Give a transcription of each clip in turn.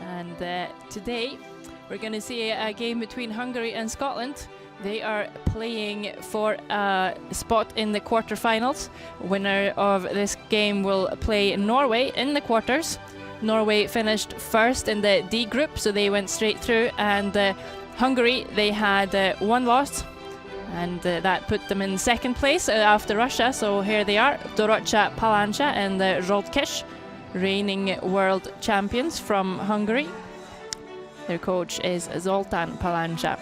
And today we're going to see a game between Hungary and Scotland. They are playing for a spot in the quarterfinals. Winner of this game will play Norway in the quarters. Norway finished first in the D group, so they went straight through. And Hungary, they had one loss, and that put them in second place after Russia. So here they are, Dorottya and Zsoltkis, reigning world champions from Hungary. Their coach is Zoltan Palánca.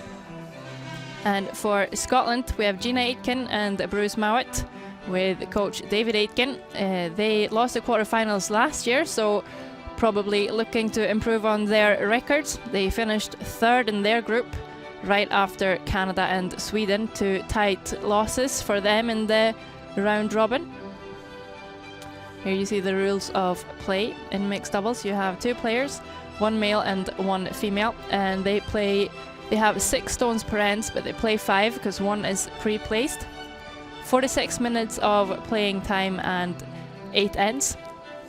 And for Scotland, we have Gina AITKEN and Bruce MOUAT with coach David Aitken. They lost the quarterfinals last year, so probably looking to improve on their records. They finished third in their group, right after Canada and Sweden, two tight losses for them in the round robin. Here you see the rules of play in mixed doubles. You have two players, one male and one female, and they have 6 stones per end, but they play 5 because one is pre-placed. 46 minutes of playing time and 8 ends.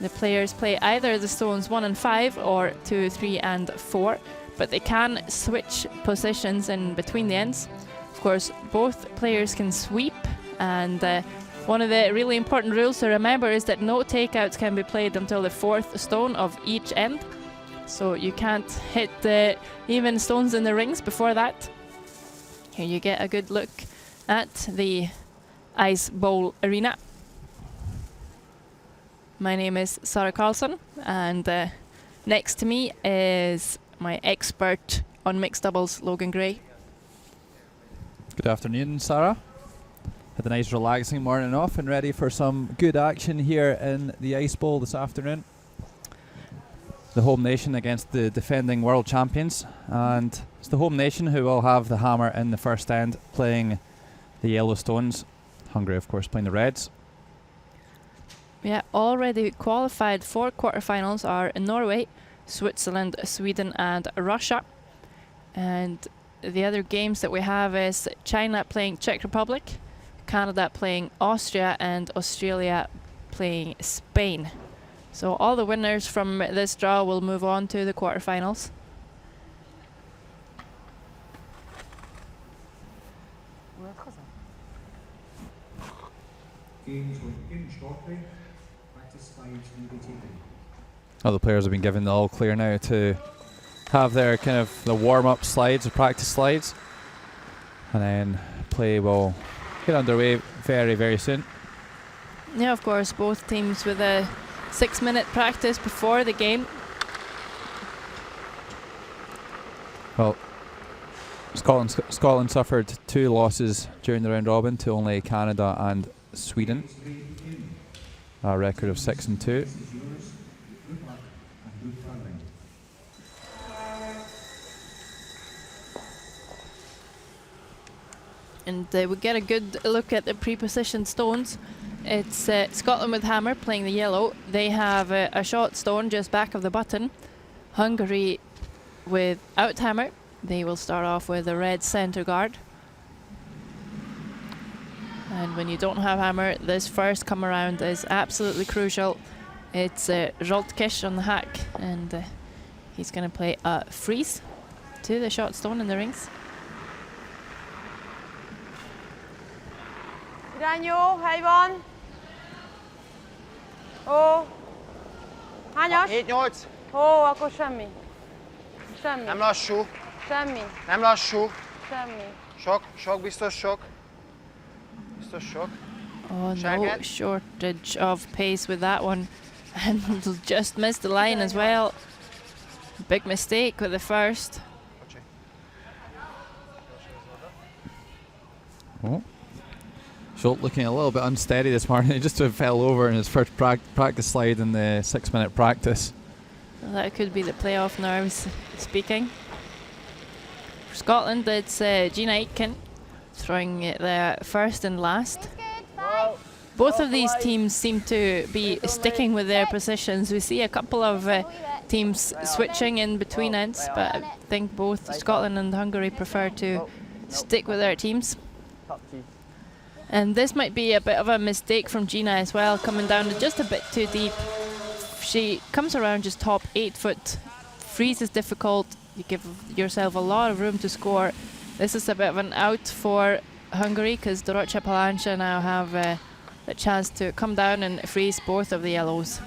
The players play either the stones 1 and 5 or 2, 3 and 4, but they can switch positions in between the ends. Of course, both players can sweep, and one of the really important rules to remember is that no takeouts can be played until the 4th stone of each end. So you can't hit the even stones in the rings before that. Here you get a good look at the ice bowl arena. My name is Sarah Karlsson, and next to me is my expert on mixed doubles, Logan Gray. Good afternoon, Sarah. Had a nice relaxing morning off and ready for some good action here in the ice bowl this afternoon. The home nation against the defending world champions, and it's the home nation who will have the hammer in the first end, playing the yellow stones. Hungary, of course, playing the reds. Yeah, already qualified for quarterfinals are Norway, Switzerland, Sweden and Russia. And the other games that we have is China playing Czech Republic, Canada playing Austria, and Australia playing Spain. So all the winners from this draw will move on to the quarterfinals. All the players have been given the all clear now to have their kind of the warm-up slides or practice slides, and then play will get underway very, very soon. Yeah, of course, both teams with a 6-minute practice before the game. Well, Scotland suffered 2 losses during the round robin to only Canada and Sweden. A record of 6 and 2. And we get a good look at the pre-positioned stones. It's Scotland with hammer playing the yellow. They have a short stone just back of the button. Hungary without hammer. They will start off with the red centre guard. And when you don't have hammer, this first come around is absolutely crucial. It's Zsoltkis on the hack, and he's going to play a freeze to the short stone in the rings. Irányú, hely van. Ó. Hányas? 7-8. Ó, akkor semmi. Semmi. Nem lassú. Semmi. Nem lassú. Semmi. Sok, biztos sok. Biztos sok. Oh, no shortage of pace with that one. And just missed the line as well. Big mistake with the first. Oh. Schultz looking a little bit unsteady this morning. He just fell over in his first practice slide in the 6-minute practice. Well, that could be the playoff nerves speaking. For Scotland, it's Gina AITKEN throwing it there first and last. Both of these teams seem to be sticking with their positions. We see a couple of teams switching in between ends, but I think both Scotland and Hungary prefer to stick with their teams. And this might be a bit of a mistake from Gina as well, coming down just a bit too deep. She comes around just top 8 foot freeze is difficult. You give yourself a lot of room to score. This is a bit of an out for Hungary because Dorottya Palancha now have the chance to come down and freeze both of the yellows.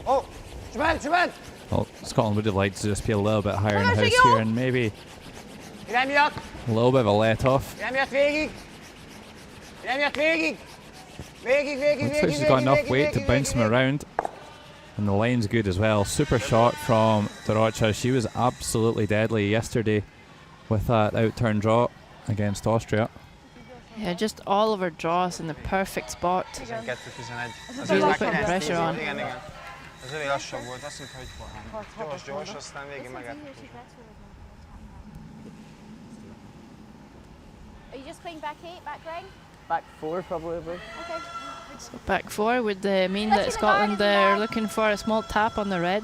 Oh, Well, Scotland would have liked to just be a little bit higher in the house here and maybe a little bit of a let off. Looks like she's got enough weight to bounce him around. And the line's good as well. Super shot from Dorottya. She was absolutely deadly yesterday with that out-turn draw against Austria. Yeah, just all of her draws in the perfect spot. 12-11. Really putting pressure on. Igen, igen. Ez elég lassan volt, azt mondta, hogy gyors, aztán végén megettették. Are you just playing back 8, back ring? Back 4 probably. Okay. So back 4 would mean that Scotland are looking for a small tap on the red.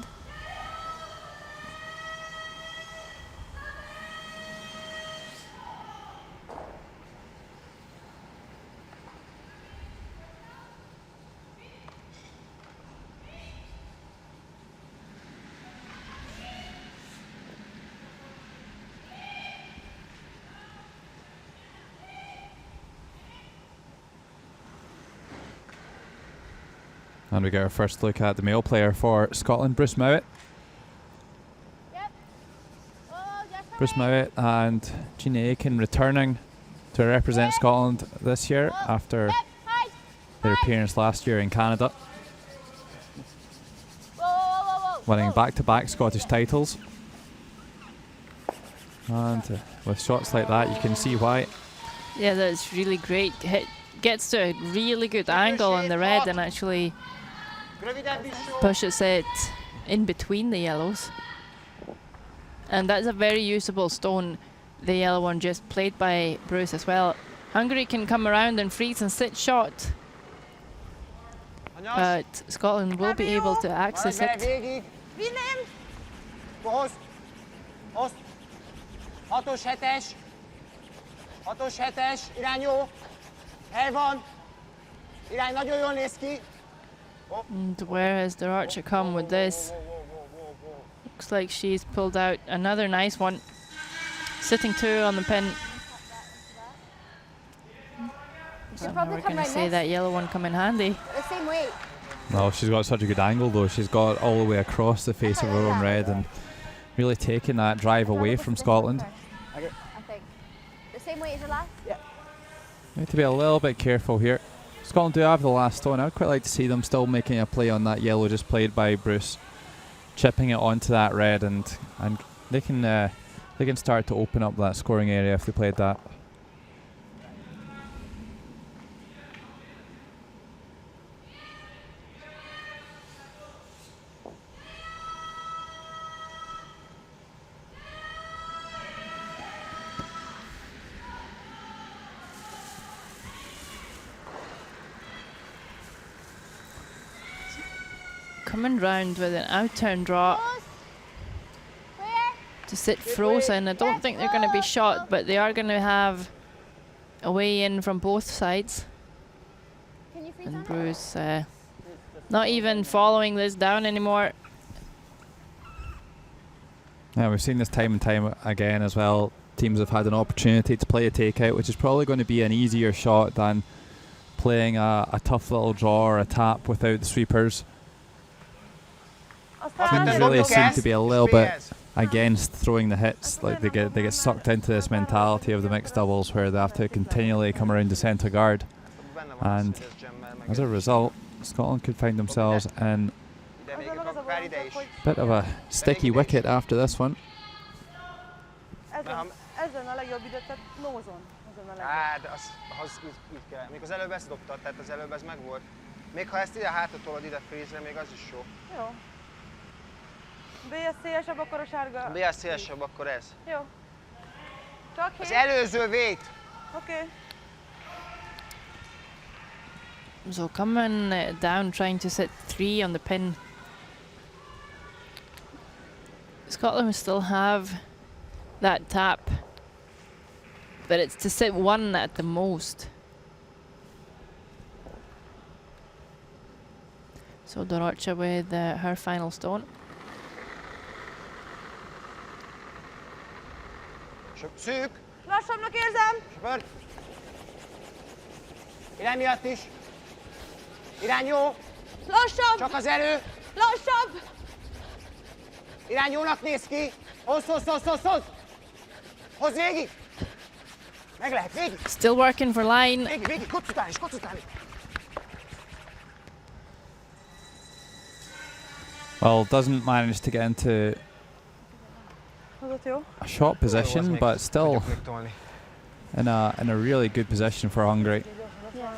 And we get our first look at the male player for Scotland, Bruce MOUAT. Yep. Oh, Bruce MOUAT and Gina AITKEN returning to represent Scotland this year after their appearance last year in Canada, winning back-to-back Scottish titles. And with shots like that, you can see why. Yeah, that's really great. Gets to a really good angle on the red and actually pushes it in between the yellows. And that's a very usable stone, the yellow one just played by Bruce as well. Hungary can come around and freeze and sit shot, but Scotland will be able to access it. Vinnem! Hozd! 6-os, 7-es! 6-os, 7-es! Irány jó! Hely van! Irány nagyon jól néz ki! And where has Dorottya come with this? Looks like she's pulled out another nice one. Sitting 2 on the pin. So now we're going to see that yellow one come in handy. The same weight. No, she's got such a good angle though. She's got all the way across the face of her own red and really taking that drive away from Scotland. I think. The same weight as the last? Yeah. Need to be a little bit careful here. Scotland do have the last stone. I'd quite like to see them still making a play on that yellow just played by Bruce, chipping it onto that red, and they can start to open up that scoring area if they played that. Coming round with an out-turn draw to sit frozen. I don't think they're going to be shot, but they are going to have a way in from both sides. Can you freeze And on it? Bruce not even following this down anymore. Yeah, we've seen this time and time again as well. Teams have had an opportunity to play a takeout, which is probably going to be an easier shot than playing a tough little draw or a tap without the sweepers. Teams really seem to be a little bit against throwing the hits. Like they get sucked into this mentality of the mixed doubles where they have to continually come around the centre guard, and as a result, Scotland could find themselves in a bit of a sticky wicket after this one. Ezen a legjobb időt, tehát nózon. Ezen a legjobb. Hát, az így kell. Még az előbb ezt dobtad, tehát az előbb ez meg volt. Még ha ezt ide hátra tolod ide freeze-re, még az is jó. Jó. BS szélesebb, akkor a sárga. Ha BS szélesebb, akkor ez. Jó. Csak Az hét. előző vét! Oké. So coming down, trying to sit 3 on the pin. Scotland will still have that tap, but it's to sit 1 at the most. So Dorottya with her final stone. Szűk. Lassabbnak érzem! Söpör. Irány miatt is. Irány jó. Lassabb! Csak az erő. Lassabb! Irány jónak néz ki. Hozz, hozz, hozz, hozz, hozz. Hozz végig. Meg lehet, végig. Still working for line. Végig, végig. Kocz után is, kocz után is. Well, doesn't manage to get into Hozott jó? a shot position, but still in a really good position for Hungary. Yeah.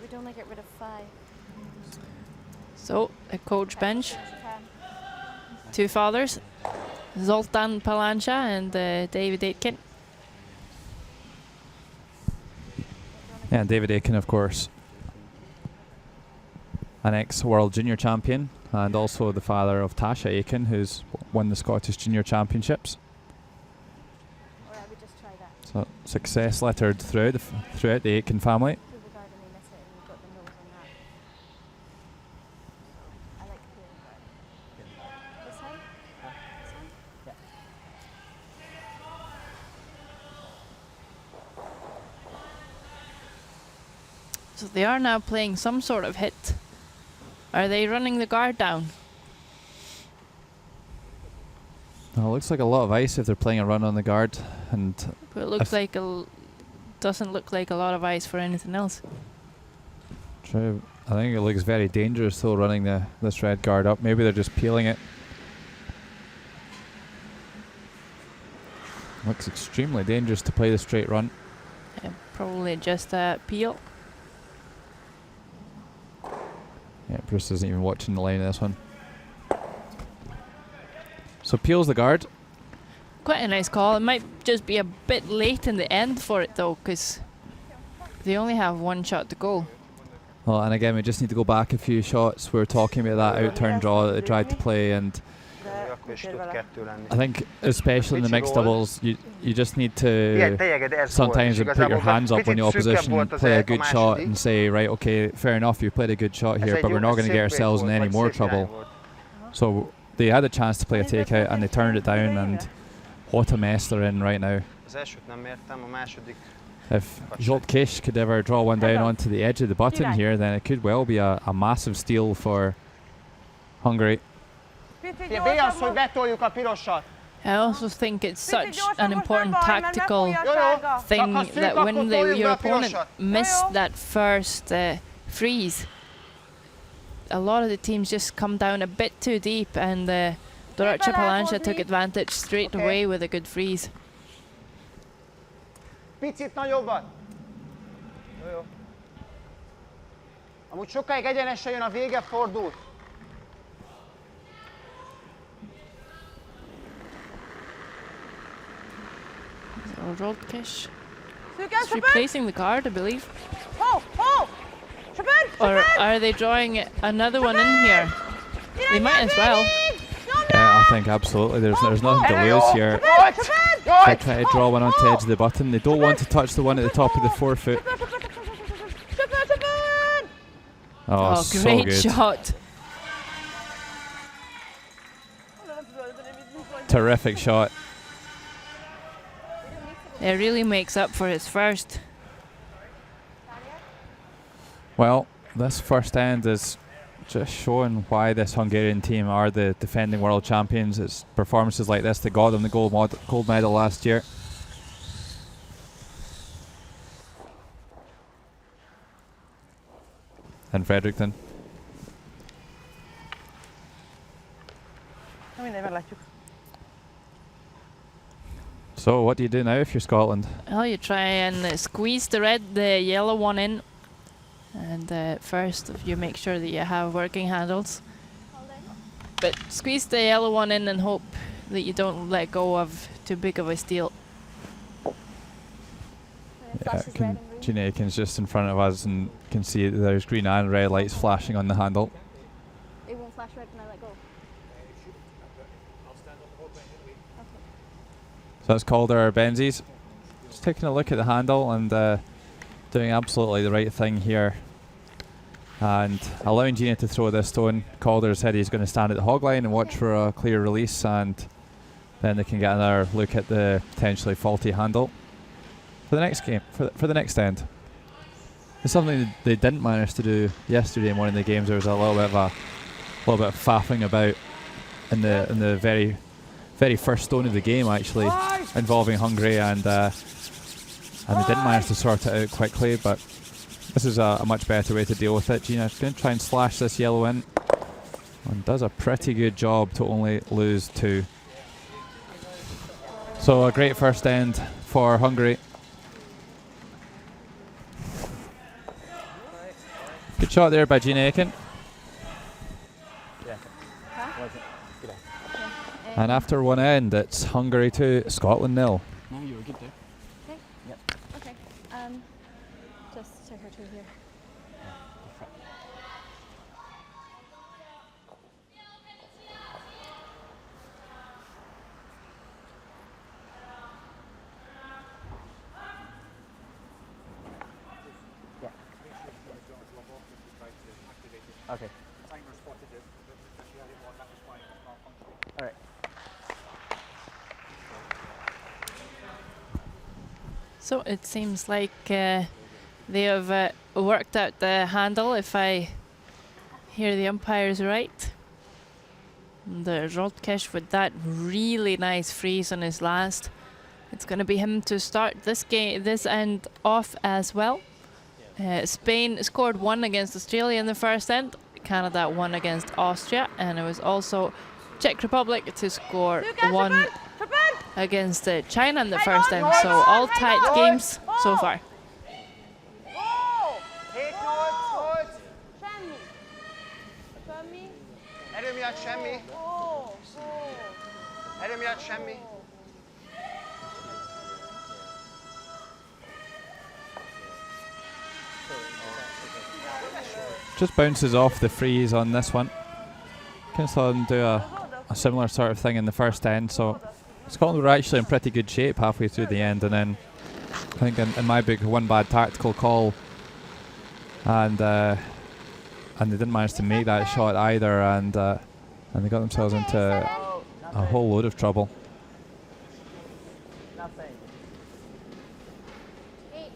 We don't like get rid of 5. So a coach bench. Can. Two fathers, Zoltan Palancha and David Aitken. Yeah, David Aitken, of course, an ex-world junior champion, and also the father of Tasha Aitken, who's won the Scottish Junior Championships. Alright, we just try that. So success littered throughout the Aitken family. Do the guard and they miss it and we've got the nose on that. I like clear guard. This side? This one? So they are now playing some sort of hit. Are they running the guard down? Well, it looks like a lot of ice if they're playing a run on the guard, and But it looks like doesn't look like a lot of ice for anything else. true. I think it looks very dangerous though, running this red guard up. Maybe they're just peeling it. Looks extremely dangerous to play the straight run. Probably just a peel. Yeah, Bruce isn't even watching the line of this one. So peels the guard. Quite a nice call. It might just be a bit late in the end for it though, because they only have one shot to go. Well, and again, we just need to go back a few shots. We were talking about that out-turn draw that they tried to play, and I think especially in the mixed doubles, you just need to sometimes put your hands up when the opposition play a good shot and say, right, okay, fair enough, you played a good shot here, but we're not going to get ourselves in any more trouble. So they had a chance to play a takeout and they turned it down, and what a mess they're in right now. If Zsoltkiss could ever draw one down onto the edge of the button here, then it could well be a massive steal for Hungary. Bé az, hogy betoljuk a pirosat. I also think it's such an important tactical thing that when your opponent missed that first freeze, a lot of the teams just come down a bit too deep, and Dorottya Palancha took advantage straight away with a good freeze. Picit nagyobbat. Jó. Amúgy sokáig egyenesen jön, a vége fordul. So Zsoltkiss is replacing the guard, I believe. Or are they drawing another one in here? They might as well. Yeah, I think absolutely. There's nothing to lose here. They try to draw one onto the edge of the button. They don't want to touch the one at the top of the forefoot. Oh, so great good. shot. Terrific shot. It really makes up for his first. Well, this first end is just showing why this Hungarian team are the defending world champions. It's performances like this that got them the gold medal last year. In Fredericton. So what do you do now if you're Scotland? Well, you try and squeeze the yellow one in, and first you make sure that you have working handles. But squeeze the yellow one in and hope that you don't let go of too big of a steal. Yeah, Gina AITKEN's just in front of us and can see that there's green and red lights flashing on the handle. It won't flash red when I let go. So that's Calder Benzies. Just taking a look at the handle and doing absolutely the right thing here. and allowing Gina to throw this stone. Calder said he's going to stand at the hog line and watch for a clear release, and then they can get another look at the potentially faulty handle for the next game, for the next end. It's something they didn't manage to do yesterday in one of the games. There was a little bit of faffing about in the very first stone of the game, actually, involving Hungary, and they didn't manage to sort it out quickly. But this is a much better way to deal with it. Gina's going to try and slash this yellow in, and does a pretty good job to only lose 2. So a great first end for Hungary. Good shot there by Gina AITKEN. And after one end, it's Hungary 2, Scotland 0. Okay. Yep. Okay. Just check her through here. Okay. All right. So it seems like they have worked out the handle, if I hear the umpires right. The Dorottya with that really nice freeze on his last. It's going to be him to start this end off as well. Spain scored 1 against Australia in the first end. Canada 1 against Austria, and it was also Czech Republic to score 1 against China in the first end. So all tight games so far. Take notes. Erő miatt semmi. Erő miatt semmi. Just bounces off the freeze on this one. Kind of saw them do a similar sort of thing in the first end, so Scotland were actually in pretty good shape halfway through the end, and then I think in my book, one bad tactical call, and they didn't manage to make that shot either, and they got themselves into a whole load of trouble. Nothing. Hey,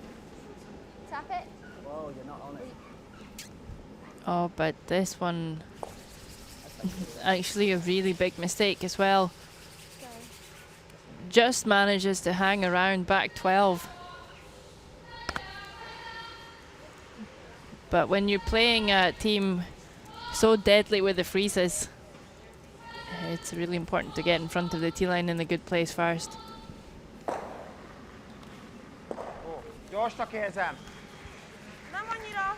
tap it. Whoa, you're not on it. Oh, but this one actually a really big mistake as well. Just manages to hang around back 12. But when you're playing a team so deadly with the freezes, it's really important to get in front of the T-line in a good place first. Gyorsra érzem. Nem annyira.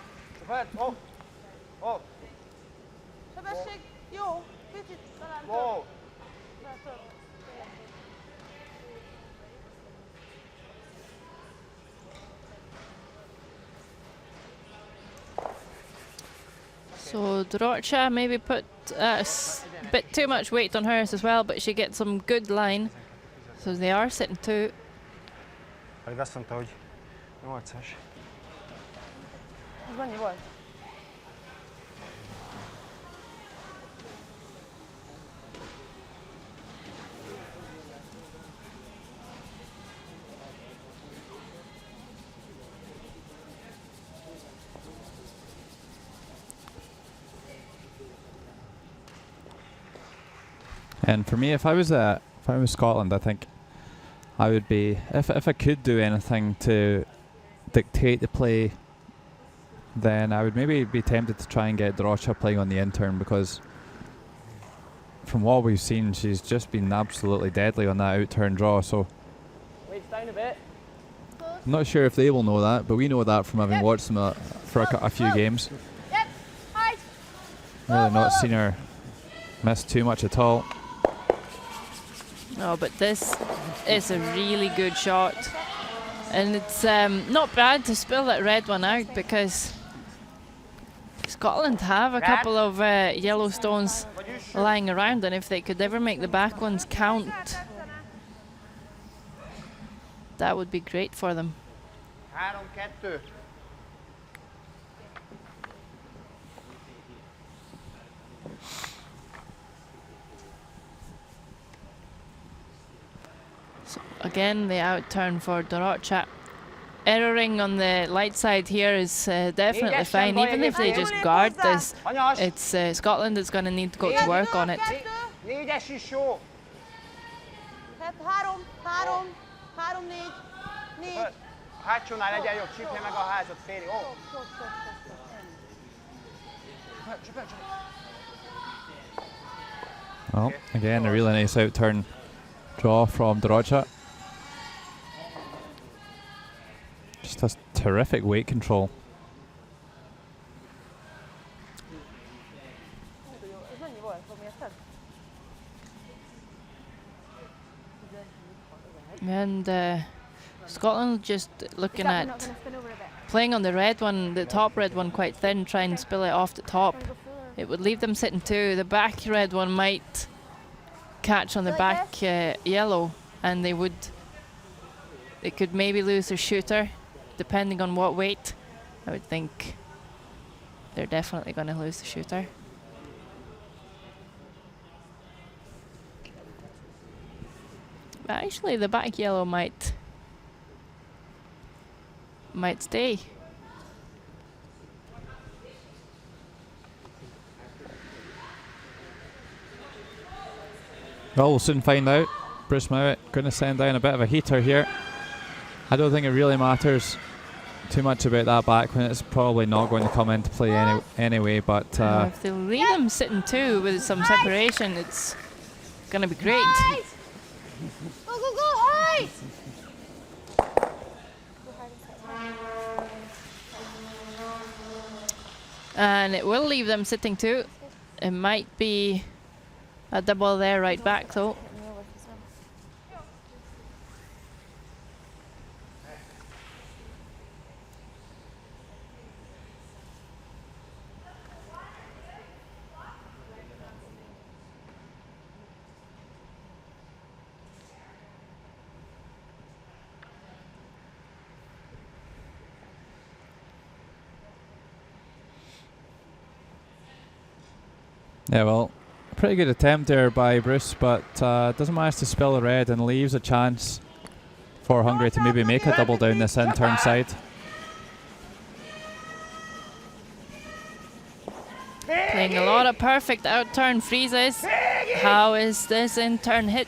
Sebesség, jó. Picit talán Wow. több. So Dorottya maybe put a bit too much weight on hers as well, but she gets some good line. So they are sitting 2. Pedig azt mondta, hogy 8-as. Ez mennyi volt? And for me, if I was Scotland, I think I would be, if I could do anything to dictate the play, then I would maybe be tempted to try and get Dorottya playing on the intern, because from what we've seen, she's just been absolutely deadly on that out-turn draw. So Waist down a bit. I'm not sure if they will know that, but we know that from having watched them for a few games. Yep. Hard. Really not seen her miss too much at all. Oh, but this is a really good shot. And it's not bad to spill that red one out, because Scotland have a couple of yellow stones lying around, and if they could ever make the back ones count, that would be great for them. 3-2. again, the out turn for Dorottya. Erroring on the light side here is definitely fine. Even if they just guard this, it's Scotland that's going to need to go to work on it. 4-es is jó. 3, 4. A hátsónál legyen jobb, csípje meg a házat, Féri. Ó! Well, again, a really nice out turn draw from Dorottya. Just has terrific weight control. Ez mennyi volt? Mérted? And Scotland just looking at playing on the red one, the top red one quite thin, try and spill it off the top. It would leave them sitting 2. The back red one might catch on the back yellow, and they could maybe lose their shooter, depending on what weight. I would think they're definitely going to lose the shooter. But actually, the back yellow might stay. Well, we'll soon find out. Bruce MOUAT going to send down a bit of a heater here. I don't think it really matters too much about that back when it's probably not going to come into play anyway, but if they leave them sitting 2 with some separation, it's going to be great. Go! And it will leave them sitting 2. It might be a double there right back though. yeah, well, a pretty good attempt there by Bruce, but doesn't manage to spill the red and leaves a chance for Hungary to maybe make a double down this in-turn side. Playing a lot of perfect out-turn freezes. How is this in-turn hit?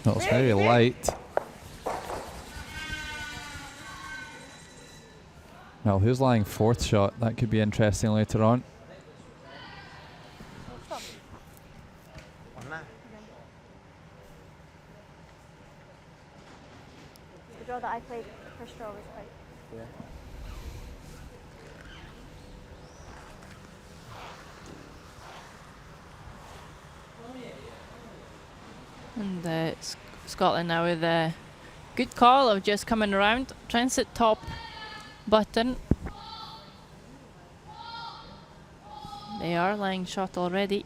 No, it's very light. Well, who's lying 4th shot? That could be interesting later on. The draw that I played, first draw was quite. Yeah. And Scotland now with a good call of just coming around, transit top button. They are lying shot already.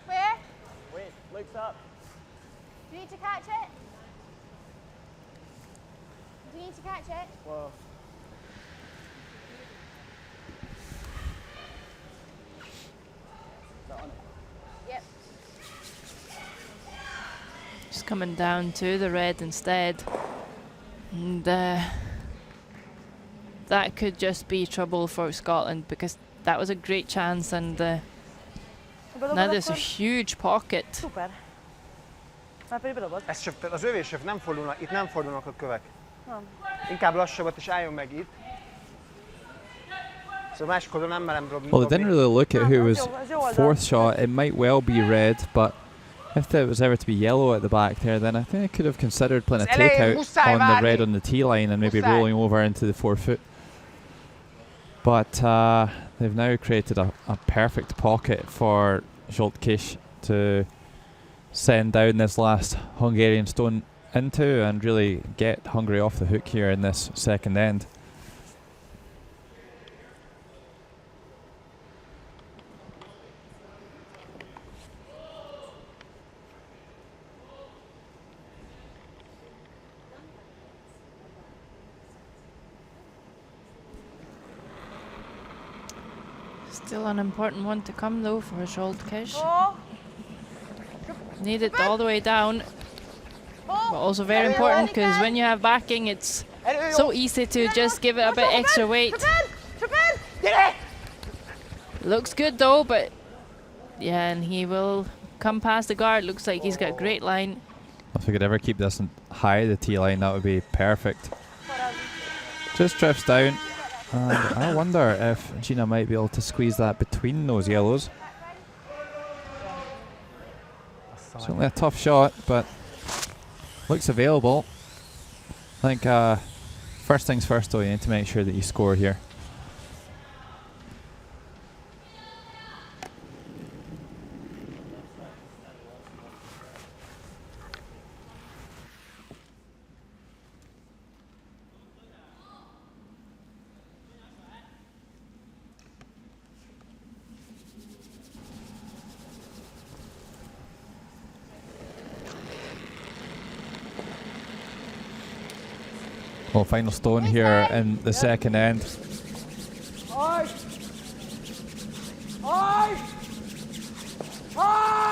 Where? Wait, Luke's up. Do you need to catch it? Do you need to catch it? Whoa. Is that on it? Yep. Just coming down to the red instead. And that could just be trouble for Scotland, because that was a great chance, and now there's a huge pocket. Szuper. Már pedig bedobod. Ez söv, az övésöv nem fordulnak, itt nem fordulnak a kövek. Nem. Inkább lassabbat és álljon meg itt. Szóval másik oldalon nem merem dobni. Well, they didn't really look at who was 4th shot. It might well be red, but if there was ever to be yellow at the back there, then I think I could have considered playing a takeout on the red on the tee line and maybe rolling over into the 4-foot. But they've now created a perfect pocket for Zsoltkis to send down this last Hungarian stone into and really get Hungary off the hook here in this second end. Still an important one to come though for Zsoltkis. Oh, Need it all the way down. But also very important because when you have backing, it's so easy to just give it a bit extra weight. Looks good though, but yeah, and he will come past the guard. Looks like he's got a great line. If we could ever keep this high, the T line, that would be perfect. Just drifts down. And I wonder if Gina might be able to squeeze that between those yellows. Certainly a tough shot, but looks available. I think first things first though, you need to make sure that you score here. Well, final stone here in the second end.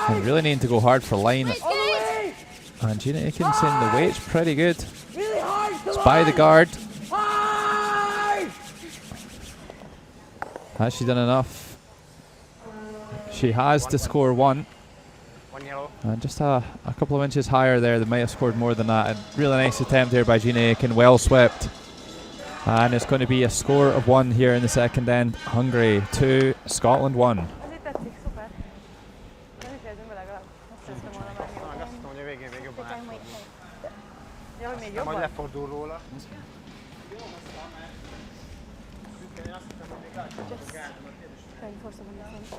And really need to go hard for line. And Gina AITKEN saying the weight's pretty good. It's by the guard. Has she done enough? She has to score 1. 1 yellow. And just a couple of inches higher there, they might have scored more than that. A really nice attempt here by Gina AITKEN, well swept. And it's going to be a score of 1 here in the second end. Hungary 2, Scotland 1. ez itt tetszik, szuper. Nem is érzünk be legalább. Azt szerettem volna már Azt nyilván. hittem, hogy a végén még jobban átfordul. Ja, hogy még Majd jobban? lefordul róla. Just trying for someone else.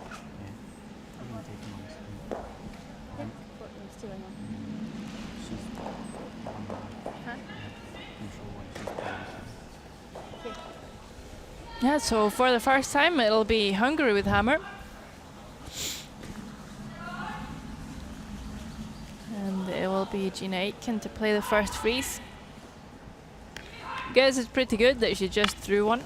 Yeah, but I'm still in one. Yeah, so for the first time it'll be Hungary with hammer. And it will be Gina AITKEN to play the first freeze. Guess it's pretty good that she just threw one.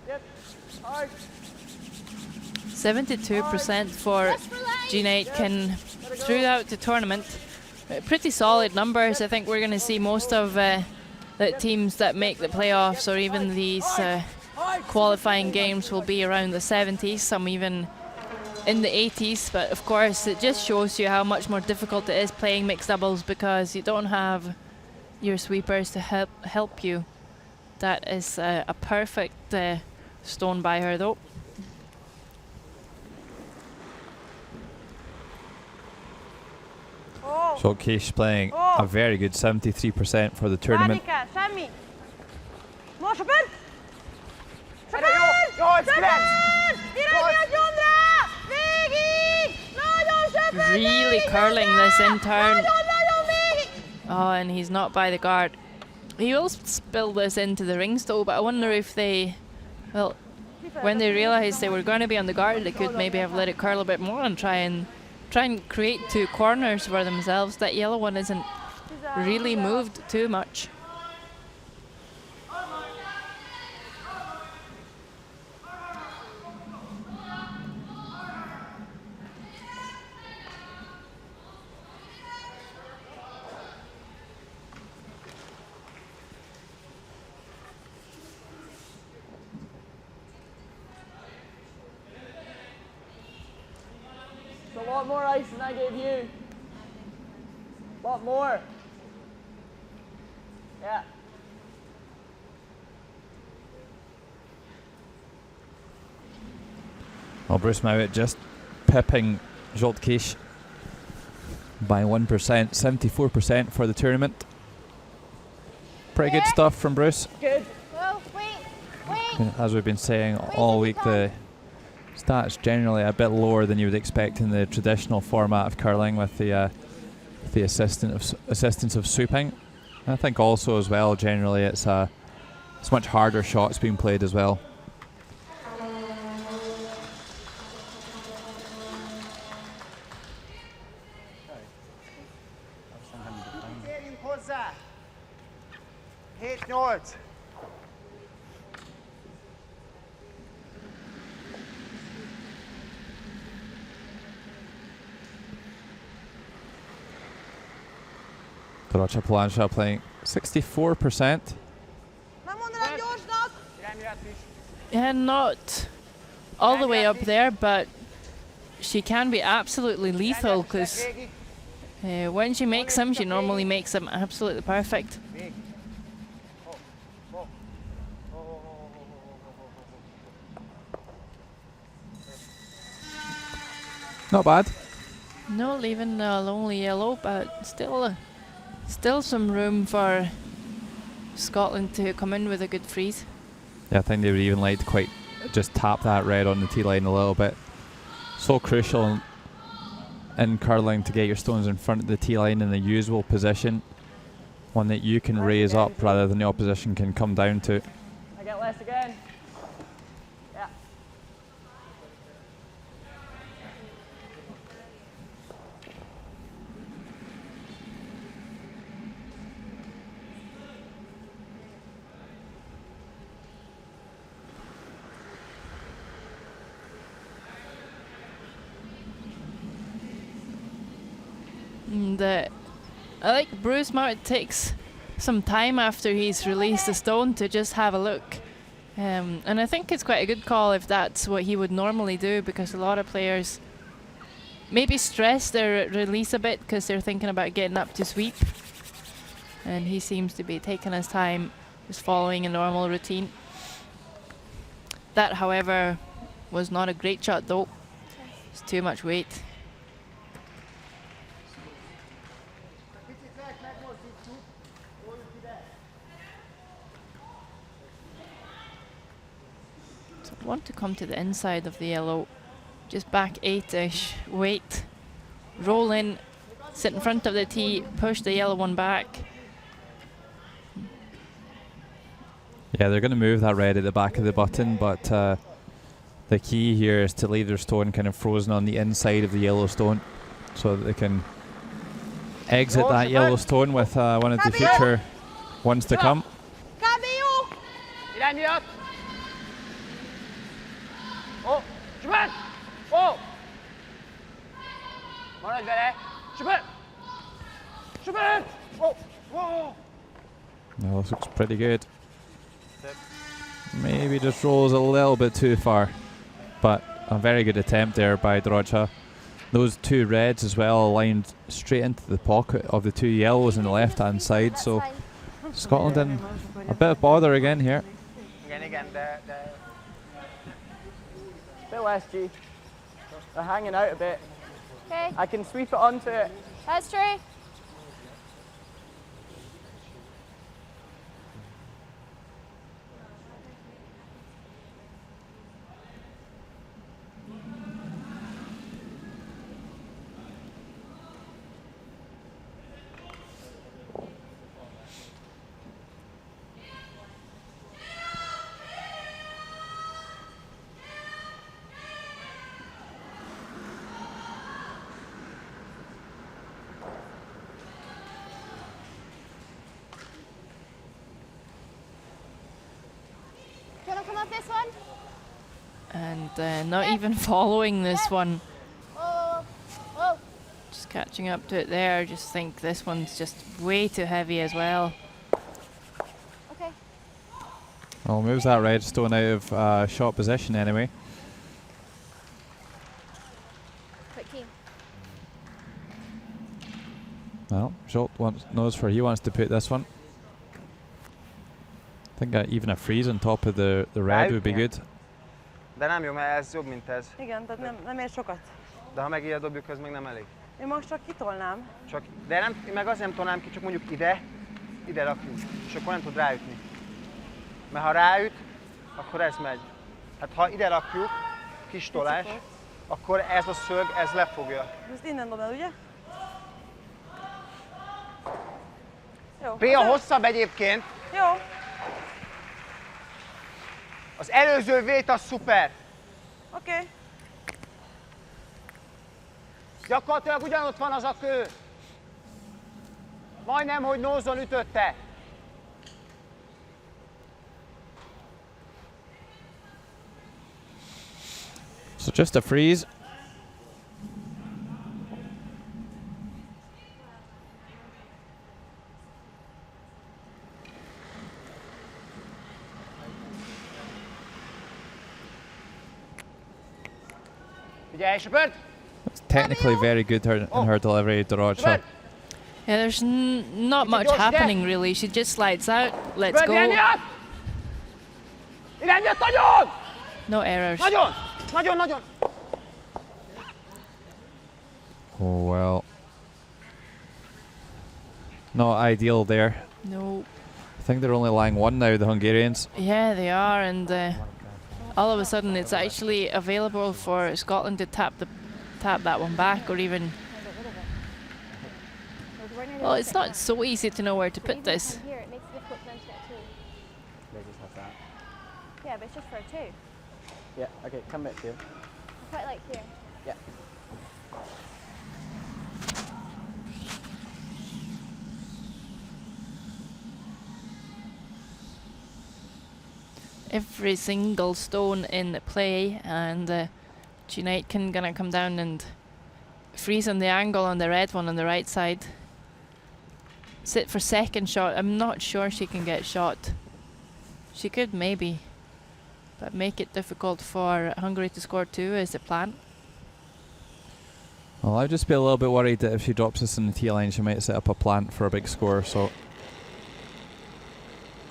Yep. Hard. 72% for Gina AITKEN throughout the tournament. Pretty solid numbers. I think we're going to see most of the teams that make the playoffs or even these qualifying games will be around the 70s, some even in the 80s. But of course, it just shows you how much more difficult it is playing mixed doubles because you don't have your sweepers to help you. That is a perfect stone by her though. Zsoltkis playing a very good 73% for the tournament. Várni kell, semmi. Most söpöd! Erre jó! 8, 9! Irányadjon rá! Végig! Nagyon söpöd! Really curling this in turn. Nagyon végig! Oh, and he's not by the guard. He will spill this into the rings though, but I wonder if they, well, when they realized they were going to be on the guard, they could maybe have let it curl a bit more and try and create 2 corners for themselves. That yellow one isn't really moved too much. A lot more ice than I gave you. A lot more. Yeah. Well, Bruce MOUAT just pipping Zsoltkis by 1%, 74% for the tournament. Pretty good stuff from Bruce. Good. Well, wait. As we've been saying all week, the stats generally a bit lower than you would expect in the traditional format of curling with the assistance of swooping. I think also as well, generally it's much harder shots being played as well. Térjünk hozzá! 7-8. Dorottya Palansha playing 64%. Nem mondanám gyorsnak! Irány jöhet is. Yeah, not all the way up there, but she can be absolutely lethal because when she makes them, she normally makes them absolutely perfect. Not bad. No, leaving a lonely yellow, but still some room for Scotland to come in with a good freeze. Yeah, I think they would even like to quite just tap that red on the tee line a little bit. So crucial in curling to get your stones in front of the tee line in the usual position, one that you can raise up rather than the opposition can come down to. I get less again. Yeah. And I like Bruce Martin takes some time after he's released a stone to just have a look. And I think it's quite a good call if that's what he would normally do, because a lot of players maybe stress their release a bit because they're thinking about getting up to sweep. And he seems to be taking his time, just following a normal routine. That, however, was not a great shot though. It's too much weight. Want to come to the inside of the yellow, just back 8-ish, wait, roll in, sit in front of the tee, push the yellow one back. Yeah, they're going to move that red at the back of the button, but the key here is to leave their stone kind of frozen on the inside of the yellow stone so that they can exit that yellow stone with one of the future ones to come. Irány miatt! Ó, Süper! Ó! Maradj vele! Süper! Süper! Ó! Whoa! Well, this looks pretty good. Maybe just rolls a little bit too far, but a very good attempt there by Dorottya. Those two reds as well aligned straight into the pocket of the two yellows on the left hand side, so Scotland in a bit of bother again here. Igen, de Bit less, G. They're hanging out a bit. Okay, I can sweep it onto it. that's true. Do you want to come up this one? And not even following this one, Oh, oh. just catching up to it there. Just think this one's just way too heavy as well. Okay. Well, moves that red stone out of shot position anyway. Quick key. Well, Jolt knows where he wants to put this one. I think even a freeze on top of the red would be good. De nem jó, mert ez jobb, mint ez. Igen, tehát nem ér sokat. De ha meg ilyen dobjuk, az meg nem elég. Én most csak kitolnám. De nem, én meg azért nem tolnám ki, csak mondjuk ide rakjuk, és akkor nem tud ráütni. Mert ha ráüt, akkor ez megy. Hát ha ide rakjuk, kis tolás, akkor ez a szög, ez lefogja. Ezt innen dobnál, ugye? Jó. Bria hosszabb egyébként. Jó. Az előző vét az szuper. Oké. Gyakorlatilag ugyanott van az a kő. Majdnem, hogy nózon ütötte. So just a freeze. Figyelj, söpörd! It's technically very good in her delivery, Dorottya. Yeah, there's not much happening really. She just slides out, lets Söpörd, irány go. miatt! Irány miatt nagyon! No errors. Nagyon! Nagyon, nagyon! Oh well. Not ideal there. No. I think they're only lying one now, the Hungarians. Yeah, they are, and all of a sudden it's actually available for Scotland to tap that one back, or even. Well, it's not so easy to know where to put this. Here, it makes it difficult for them to get through. They just have that. Yeah, but it's just for a two. Yeah, okay, come back here. I quite like here. Yeah. Every single stone in play, and Gina AITKEN gonna come down and freeze on the angle on the red one on the right side. Sit for second shot. I'm not sure she can get shot. She could maybe, but make it difficult for Hungary to score two is the plan. Well, I'd just be a little bit worried that if she drops this in the tee line, she might set up a plant for a big score. So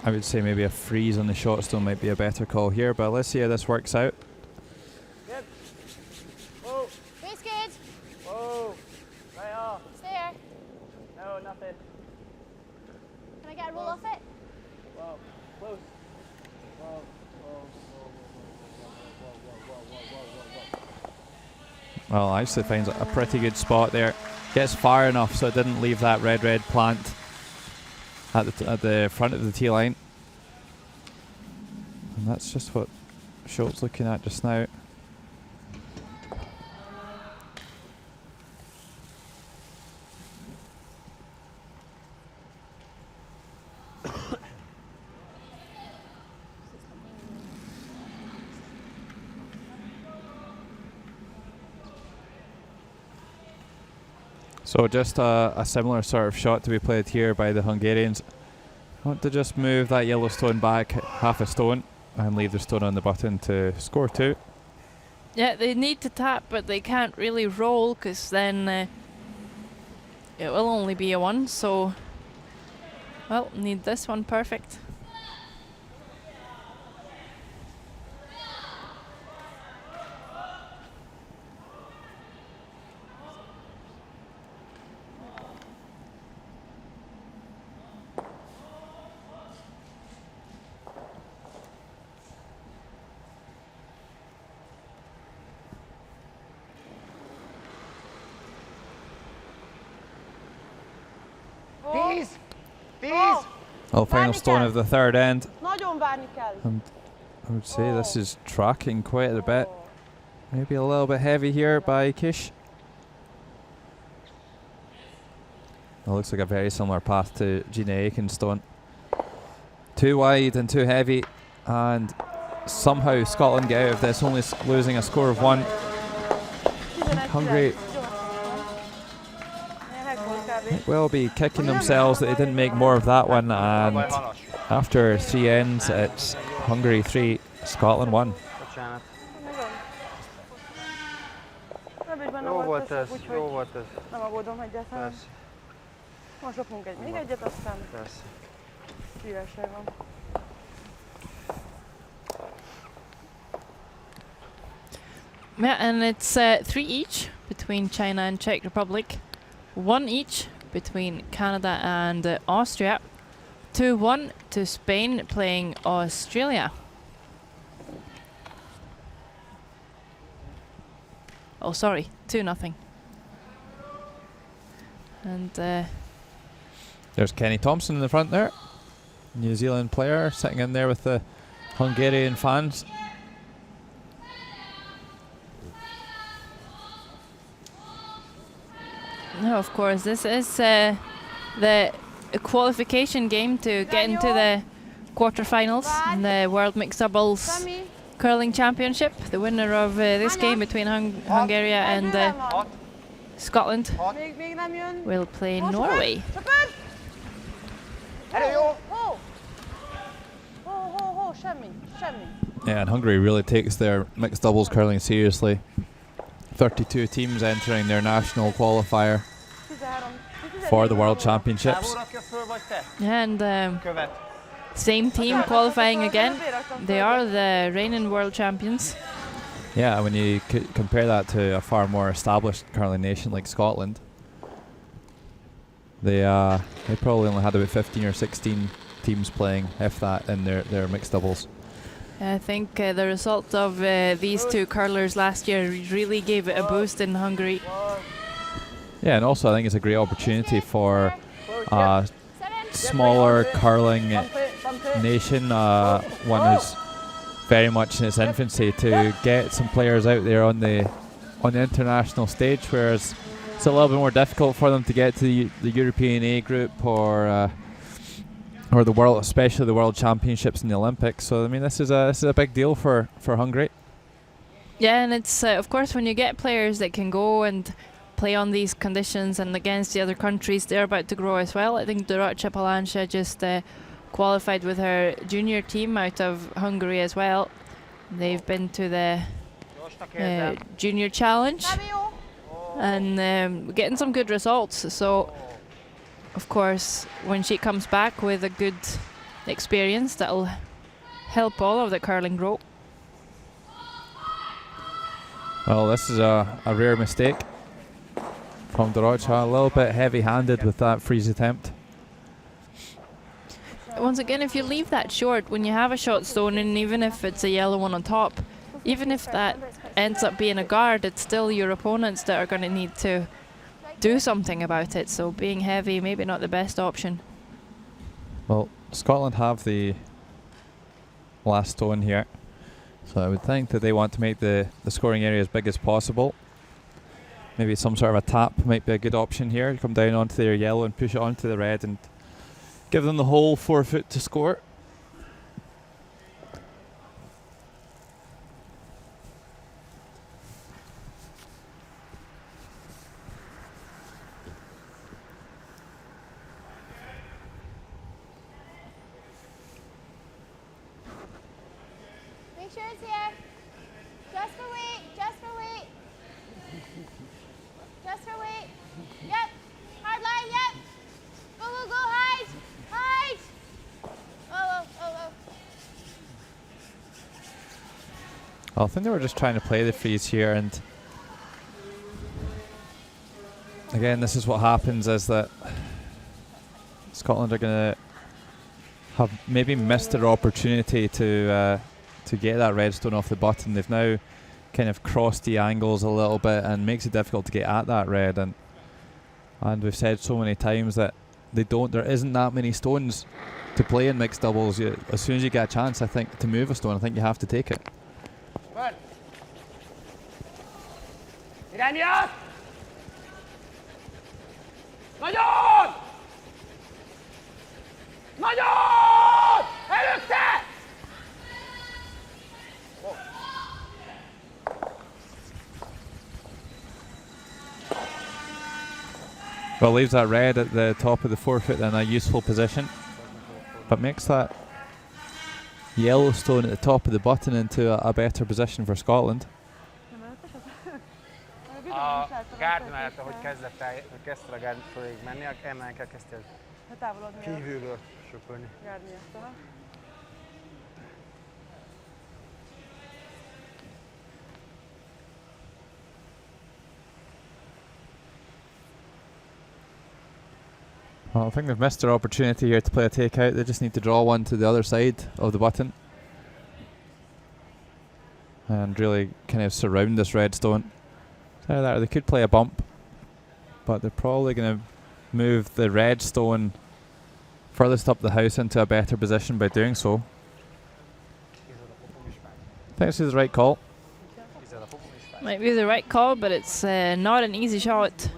I would say maybe a freeze on the shot stone might be a better call here. But let's see how this works out. Good. Whoa, Face good. whoa, right off. Stay there. No, nothing. Can I get a roll off it? Whoa, close. Whoa, whoa, whoa, whoa, whoa, whoa, whoa, whoa, whoa, whoa. Well, actually finds a pretty good spot there. Gets far enough so it didn't leave that red plant at the front of the tee line. And that's just what Schultz looking at just now. So just a similar sort of shot to be played here by the Hungarians. Want to just move that yellow stone back half a stone and leave the stone on the button to score two. Yeah, they need to tap, but they can't really roll because then it will only be a one. So, well, need this one perfect. Tíz! Well, final Várni stone kell. of the third end. Nagyon várni kell. And I would say this is tracking quite a bit. Maybe a little bit heavy here by Kish. It looks like a very similar path to Gina AITKEN's stone. Too wide and too heavy, and somehow Scotland get out of this, only losing a score of one. Hungary will be kicking themselves that they didn't make more of that one, and after three ends, it's Hungary 3, Scotland 1. Bocsánat. Nem is benne Jó volt volt ez, úgyhogy jó volt ez. nem aggódom egyáltalán. Persze, Most lopunk még egyet, aztán persze. szíveség van. Yeah, and it's 3 each between China and Czech Republic, 1 each between Canada and Austria, 2-1 to Spain playing Australia. Oh, sorry, 2-0. And There's Kenny Thompson in the front there. New Zealand player sitting in there with the Hungarian fans. No, of course, this is the qualification game to get into the quarterfinals in the World Mixed Doubles Curling Championship. The winner of this game between Hungary and Scotland will play Norway. Yeah, and Hungary really takes their mixed doubles curling seriously. 32 teams entering their national qualifier for the World Championships. And same team qualifying again. They are the reigning world champions. Yeah, when you compare that to a far more established curling nation like Scotland, they probably only had about 15 or 16 teams playing, if that, in their mixed doubles. I think the result of these two curlers last year really gave it a boost in Hungary. Yeah, and also I think it's a great opportunity for smaller curling nation, one who's very much in its infancy, to get some players out there on the international stage, whereas it's a little bit more difficult for them to get to the European A group or the world, especially the World Championships and the Olympics. So I mean, this is a big deal for Hungary. Yeah, and it's of course when you get players that can go and play on these conditions and against the other countries, they're about to grow as well. I think Dorottya just qualified with her junior team out of Hungary as well. They've been to the junior challenge and getting some good results. So of course, when she comes back with a good experience, that'll help all of the curling grow. Well, this is a rare mistake from Dorottya, a little bit heavy-handed with that freeze attempt. Once again, if you leave that short, when you have a shot stone, and even if it's a yellow one on top, even if that ends up being a guard, it's still your opponents that are going to need to do something about it. So being heavy, maybe not the best option. Well, Scotland have the last stone here, so I would think that they want to make the scoring area as big as possible. Maybe some sort of a tap might be a good option here. Come down onto their yellow and push it onto the red and give them the whole 4 foot to score. Make sure it's here. Just for weight, just for weight. Just for weight. Yep. Hard line, yep. Go, go, go, hide. Hide. Oh. Well, I think they were just trying to play the freeze here, and again, this is what happens, is that Scotland are going to have maybe missed their opportunity to get that red stone off the button. They've now kind of crossed the angles a little bit and makes it difficult to get at that red, and we've said so many times that there isn't that many stones to play in mixed doubles. As soon as you get a chance, I think, to move a stone, I think you have to take it. Irányját! Nagyon! Nagyon! Előtte! Well, leaves that red at the top of the 4 foot in a useful position, but makes that yellow stone at the top of the button into a better position for Scotland. A gárd mellett, ahogy kezdte a gárd föléig menni, emelken elkezdtél kívülről söpölni. Well, I think they've missed their opportunity here to play a takeout. They just need to draw one to the other side of the button and really kind of surround this red stone. They could play a bump, but they're probably going to move the red stone furthest up the house into a better position by doing so. I think this is the right call. Might be the right call, but it's not an easy shot.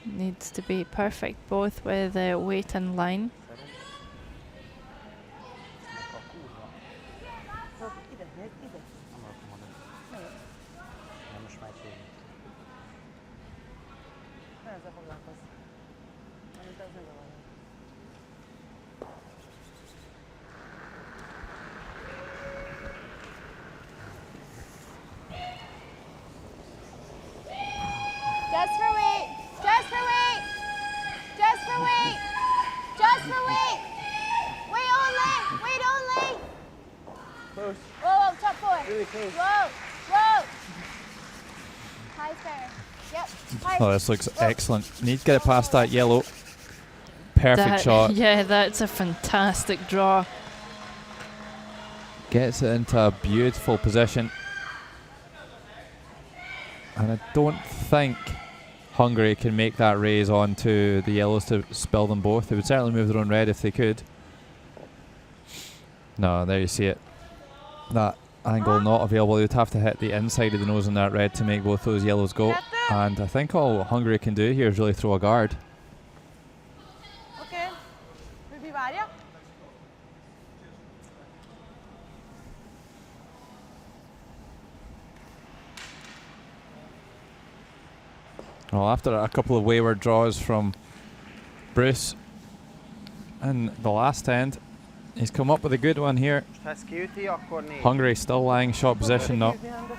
Needs to be perfect both with weight and line. Ide, ide. Ne ezzel foglalkozz. Amit ez nem zavarja. Just for weight. Just for weight. Just for weight. Just for weight. Wait only. Wait only. Close. Whoa, whoa, top four. Really close. Whoa, whoa. High fair. Yep. High. Oh, this looks excellent. Need to get it past that yellow. Perfect shot. Yeah, that's a fantastic draw. Gets it into a beautiful position. And I don't think Hungary can make that raise onto the yellows to spill them both. They would certainly move their own red if they could. No, there you see it. That angle not available. They would have to hit the inside of the nose on that red to make both those yellows go. And I think all Hungary can do here is really throw a guard. Oké. Wie várja? Well, after a couple of wayward draws from Bruce in the last end, he's come up with a good one here. Ha ezt kiüti, akkor 4. Hungary still lying shot position now.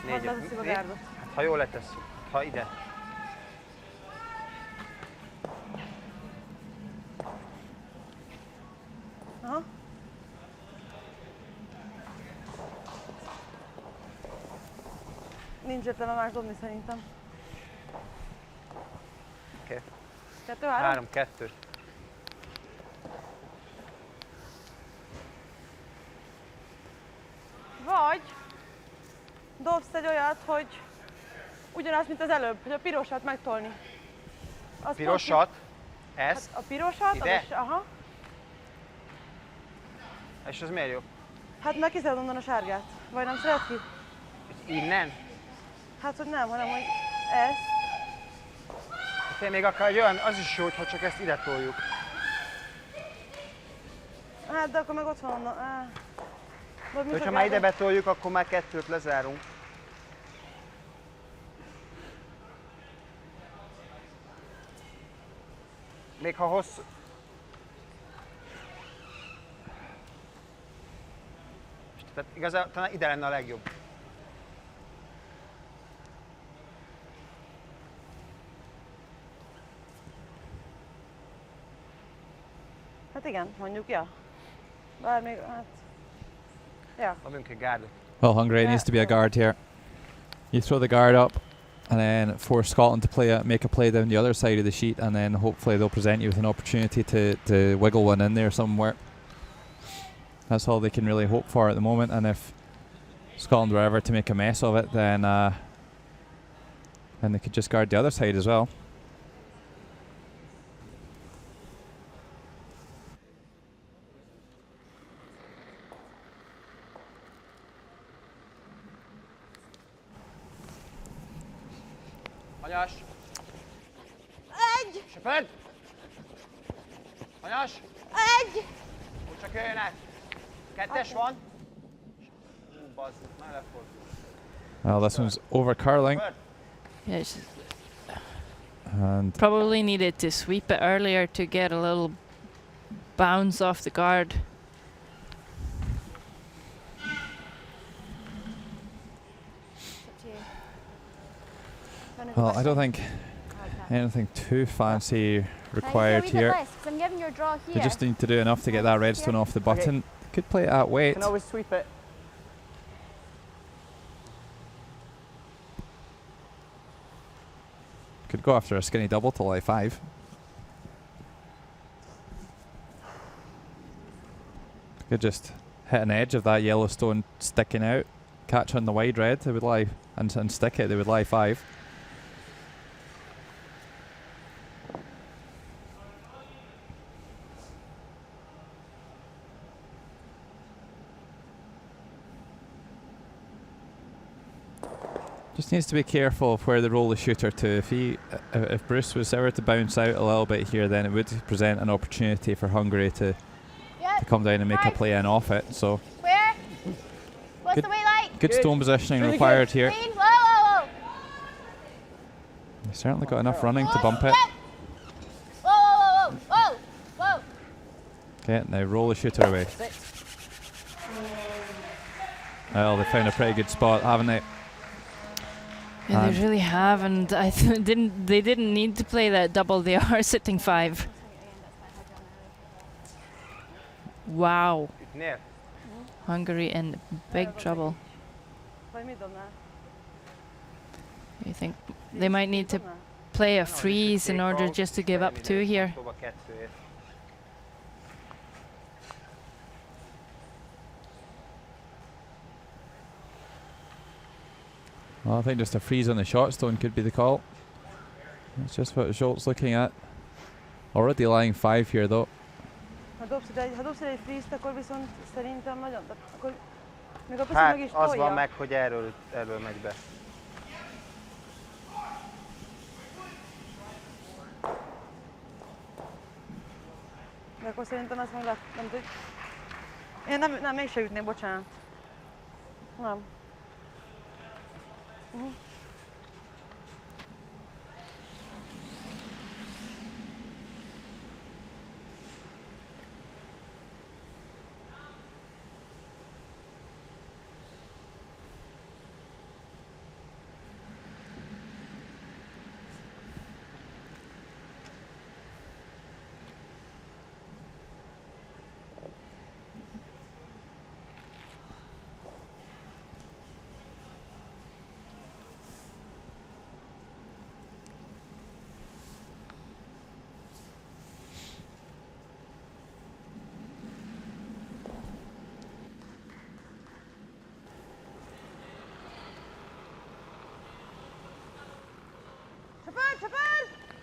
Majd lezeszik a gárdot. Hát, ha jól letesz, ha ide. Aha. Nincs értelme más dobni szerintem. Oké. 2-3. 3-2. Vagy dobsz egy olyat, hogy ugyanaz, mint az előbb, hogy a pirosat megtolni. Az Pirosat, pont, ezt, hát a pirosat, ide? az, aha. és ez miért jó? Hát meg kiszed onnan a sárgát. Vagy nem szeret ki? Innen? Hát, hogy nem, hanem, hogy ezt. Hát én még akár egy olyan, az is jó, ha csak ezt ide toljuk. Hát, de akkor meg ott van onnan. Vagy De hogyha már ide betoljuk, akkor már 2-t lezárunk. Még ha hosszú... Tehát igazából talán ide lenne a legjobb. Hát igen, mondjuk, ja. Bár még, hát... Ja. Dobjunk egy gárdot. Well, Hungary needs to be a guard here. You throw the guard up and then force Scotland to make a play down the other side of the sheet, and then hopefully they'll present you with an opportunity to wiggle one in there somewhere. That's all they can really hope for at the moment, and if Scotland were ever to make a mess of it, then they could just guard the other side as well. Hanyas! Egy! Söpöd! Hanyas! Egy! Úgy csak jöjjön át! 2-es van! Bazd, már lefordul. Well, this one's over curling, Söpöd! Yeah, she's and probably needed to sweep it earlier to get a little bounce off the guard. well, I don't think anything too fancy required here. I'm giving your draw They here. just need to do enough to get that redstone off the button. Could play it at weight. You can always sweep it. Could go after a skinny double to like 5. Could just hit an edge of that yellow stone sticking out, catch on the wide red, they would lie, and stick it, they would lie 5. Just needs to be careful of where they roll the shooter to. If Bruce was ever to bounce out a little bit here, then it would present an opportunity for Hungary to come down and make a play in off it. So Where? What's Good. the weight like? good stone positioning required here. Clean. Whoa, whoa, He's certainly got enough running to whoa. bump it. Whoa, whoa, whoa, whoa, whoa, whoa. Okay, now roll the shooter away. Well, they found a pretty good spot, haven't they? Yeah, they really have, and they didn't need to play that double. They are sitting 5. Wow, Itt nél? Hungary in big trouble. Vagy mit dobnál? You think they might need to play a freeze in order just to give up 2 here? Dob a 2-ért. Well, I think just a freeze on the shot stone could be the call. That's just what Schultz looking at. Already lying 5 here though. Ha dobsz egy freeze-t, akkor viszont szerintem nagyon... Akkor még a puszi Hát meg is az van tolja. meg, hogy erről megy be. De akkor szerintem ezt meg nem tudjuk. Én nem mégse ütnék, bocsánat. Nem.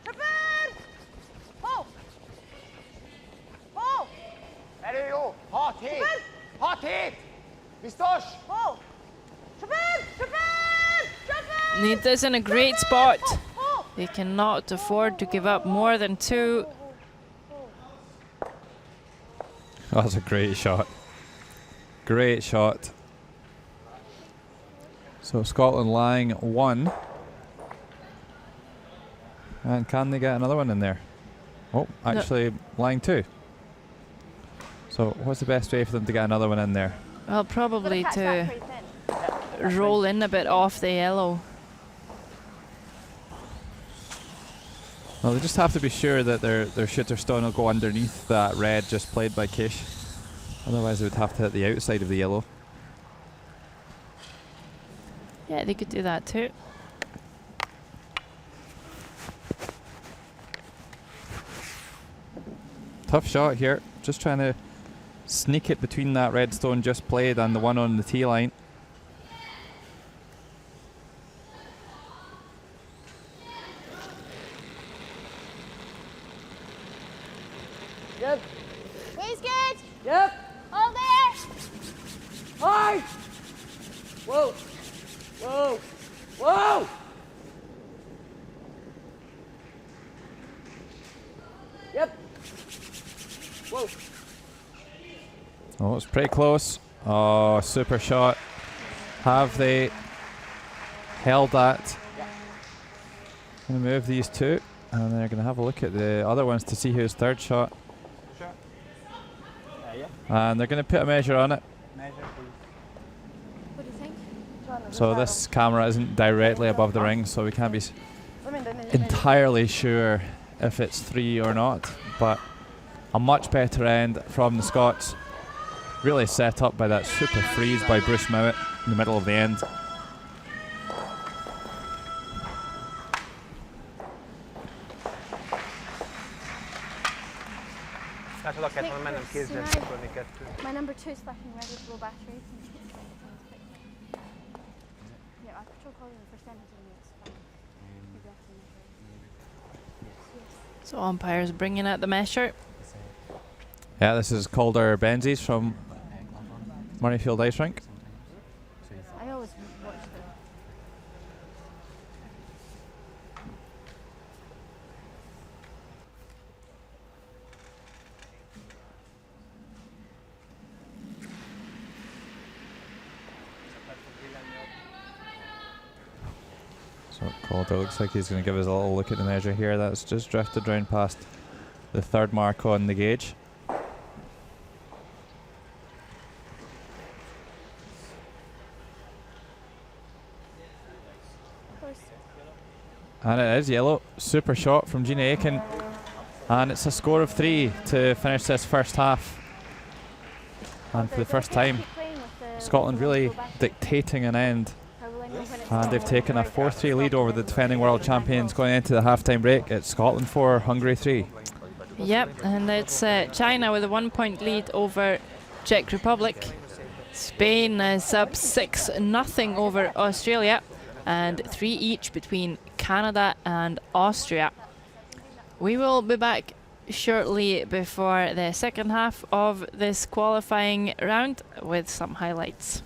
Csapár! Ho! Ho! Erő jó! 6-7! Biztos? Ho! Csapár! Nita's in a great spot. They cannot afford to give up more than 2. That's a great shot. Great shot. So Scotland lying 1. And can they get another one in there? Oh, actually lying 2. So what's the best way for them to get another one in there? Well, probably Catch that to pretty thin. roll in a bit off the yellow. Well, they just have to be sure that their shooter stone will go underneath that red just played by Kish. Otherwise they would have to hit the outside of the yellow. Yeah, they could do that too. Tough shot here. Just trying to sneak it between that red stone just played and the one on the tee line. Yep. Waist good. Yep. Hold there. High! Whoa! Whoa! Whoa! Yep. Whoa. Oh, it's pretty close. Oh, super shot. Have they held that? Going to move these 2, and they're going to have a look at the other ones to see who's third shot. And they're going to put a measure on it. What do you think? So this camera isn't directly above the ring, so we can't be entirely sure if it's 3 or not. But a much better end from the Scots. Really set up by that super freeze by Bruce MOUAT in the middle of the end. Hát oda kellett volna mennem kézzel csikolni 2. My number 2 is flashing red with low battery. Yeah, I'll control calling the first time it's fine. Maybe after the So umpires bringing out the measure. Yeah, this is Calder Benzies from Murrayfield Ice Rink. I always watch So Calder looks like he's going to give us a little look at the measure here. That's just drifted round past the third mark on the gauge. And it is yellow. Super shot from Gina AITKEN. And it's a score of 3 to finish this first half. And for the first time, Scotland really dictating an end. And they've taken a 4-3 lead over the defending world champions going into the halftime break. It's Scotland 4, Hungary 3. Yep, and it's China with a 1-point lead over Czech Republic. Spain is up 6-0 over Australia, and 3 each between Canada and Austria. We will be back shortly before the second half of this qualifying round with some highlights.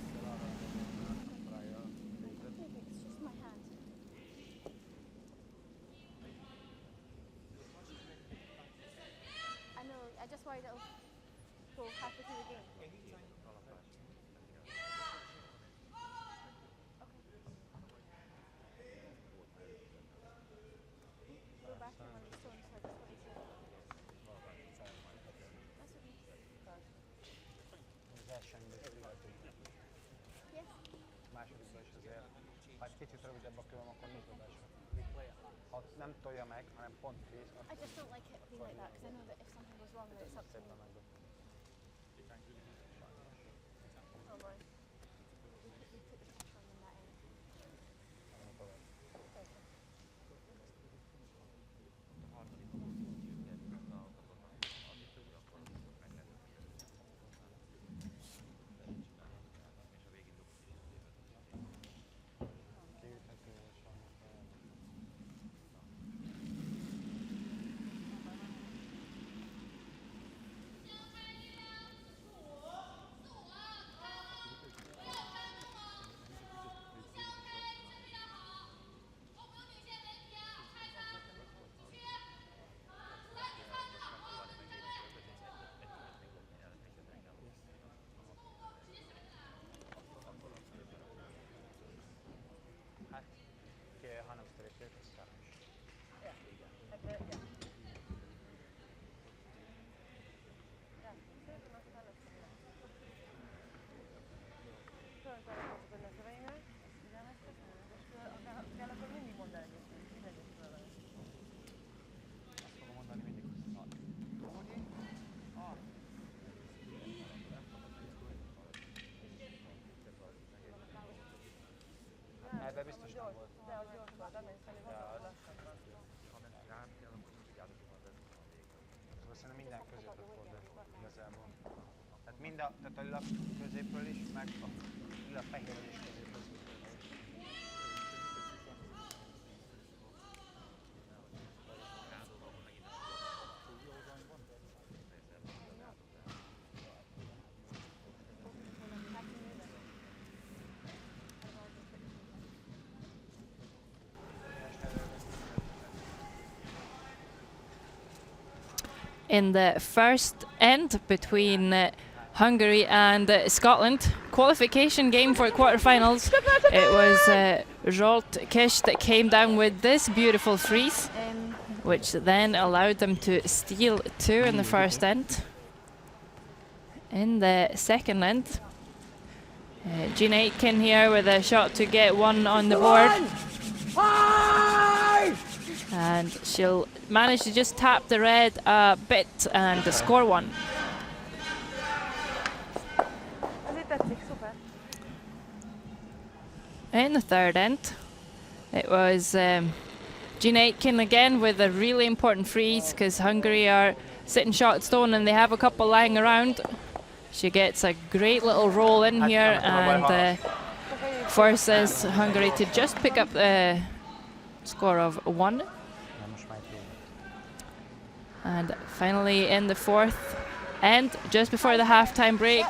Nem tolja meg, hanem pont kész. I just don't like it being like that because I know that if something goes wrong, then it's up to me. Oh boy. You put the pressure on them that end. Ebben biztos nem volt. De az gyors volt, reményszerű volt. Szerintem minden középre fordul igazából. Tehát mind a lila középről is, meg a lila fehérről is középről. In the first end between Hungary and Scotland, qualification game for quarterfinals, it was Zsolt Kish that came down with this beautiful freeze, which then allowed them to steal 2 in the first end. In the second end, Gina AITKEN here with a shot to get 1 on the board. And she'll manage to just tap the red a bit and score 1. In the third end, it was Gina AITKEN again with a really important freeze because Hungary are sitting shot stone and they have a couple lying around. She gets a great little roll in here and forces Hungary to just pick up the score of 1. And finally in the fourth end, just before the halftime break,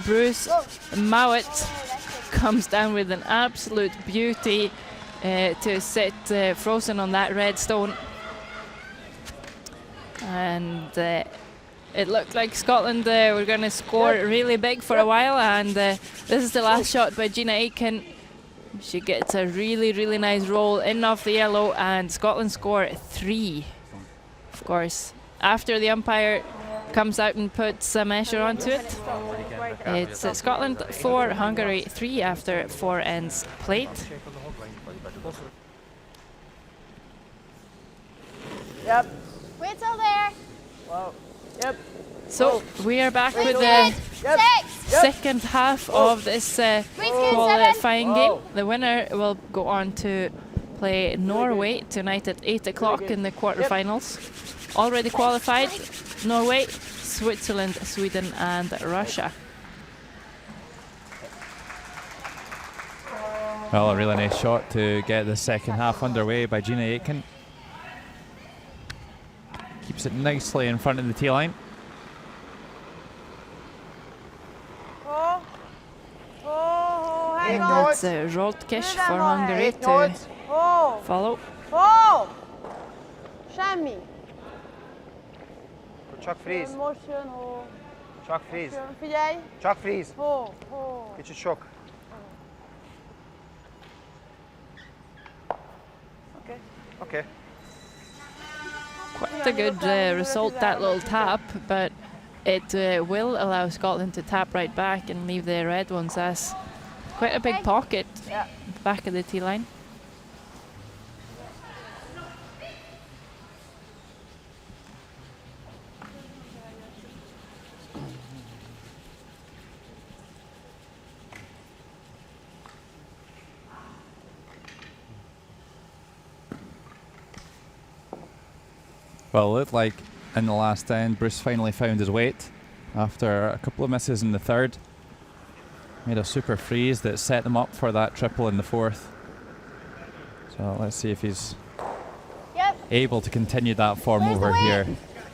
Bruce MOUAT comes down with an absolute beauty to sit frozen on that red stone. And it looked like Scotland were going to score really big for a while, and this is the last shot by Gina AITKEN. She gets a really, really nice roll in off the yellow, and Scotland score 3. Of course, after the umpire comes out and puts a measure onto it, it's Scotland 4, Hungary 3 after 4 ends played. Yep. Wait till there. Wow. Yep. So we are back with the Yep. 6. second half of this qualifying game. The winner will go on to play Norway tonight at 8 o'clock in the quarterfinals. Already qualified: Norway, Switzerland, Sweden, and Russia. Well, a really nice shot to get the second half underway by Gina AITKEN. Keeps it nicely in front of the tee line. Oh. Oh, hang And on. it's Roltkish for Hungary to Oh. follow. Oh. Semmi. Csak freeze. Most jön, hó. Csak freeze. Jön, figyelj. Csak freeze. Hó, hó. Kicsit sok. Okay. Okay. Quite a good result, that little tap, but it will allow Scotland to tap right back and leave the red ones as quite a big pocket Yeah. at the back of the tee line. Well, it looked like in the last end, Bruce finally found his weight after a couple of misses in the third. Made a super freeze that set them up for that triple in the fourth. So let's see if he's Yep. able to continue that form Where's the over weight? here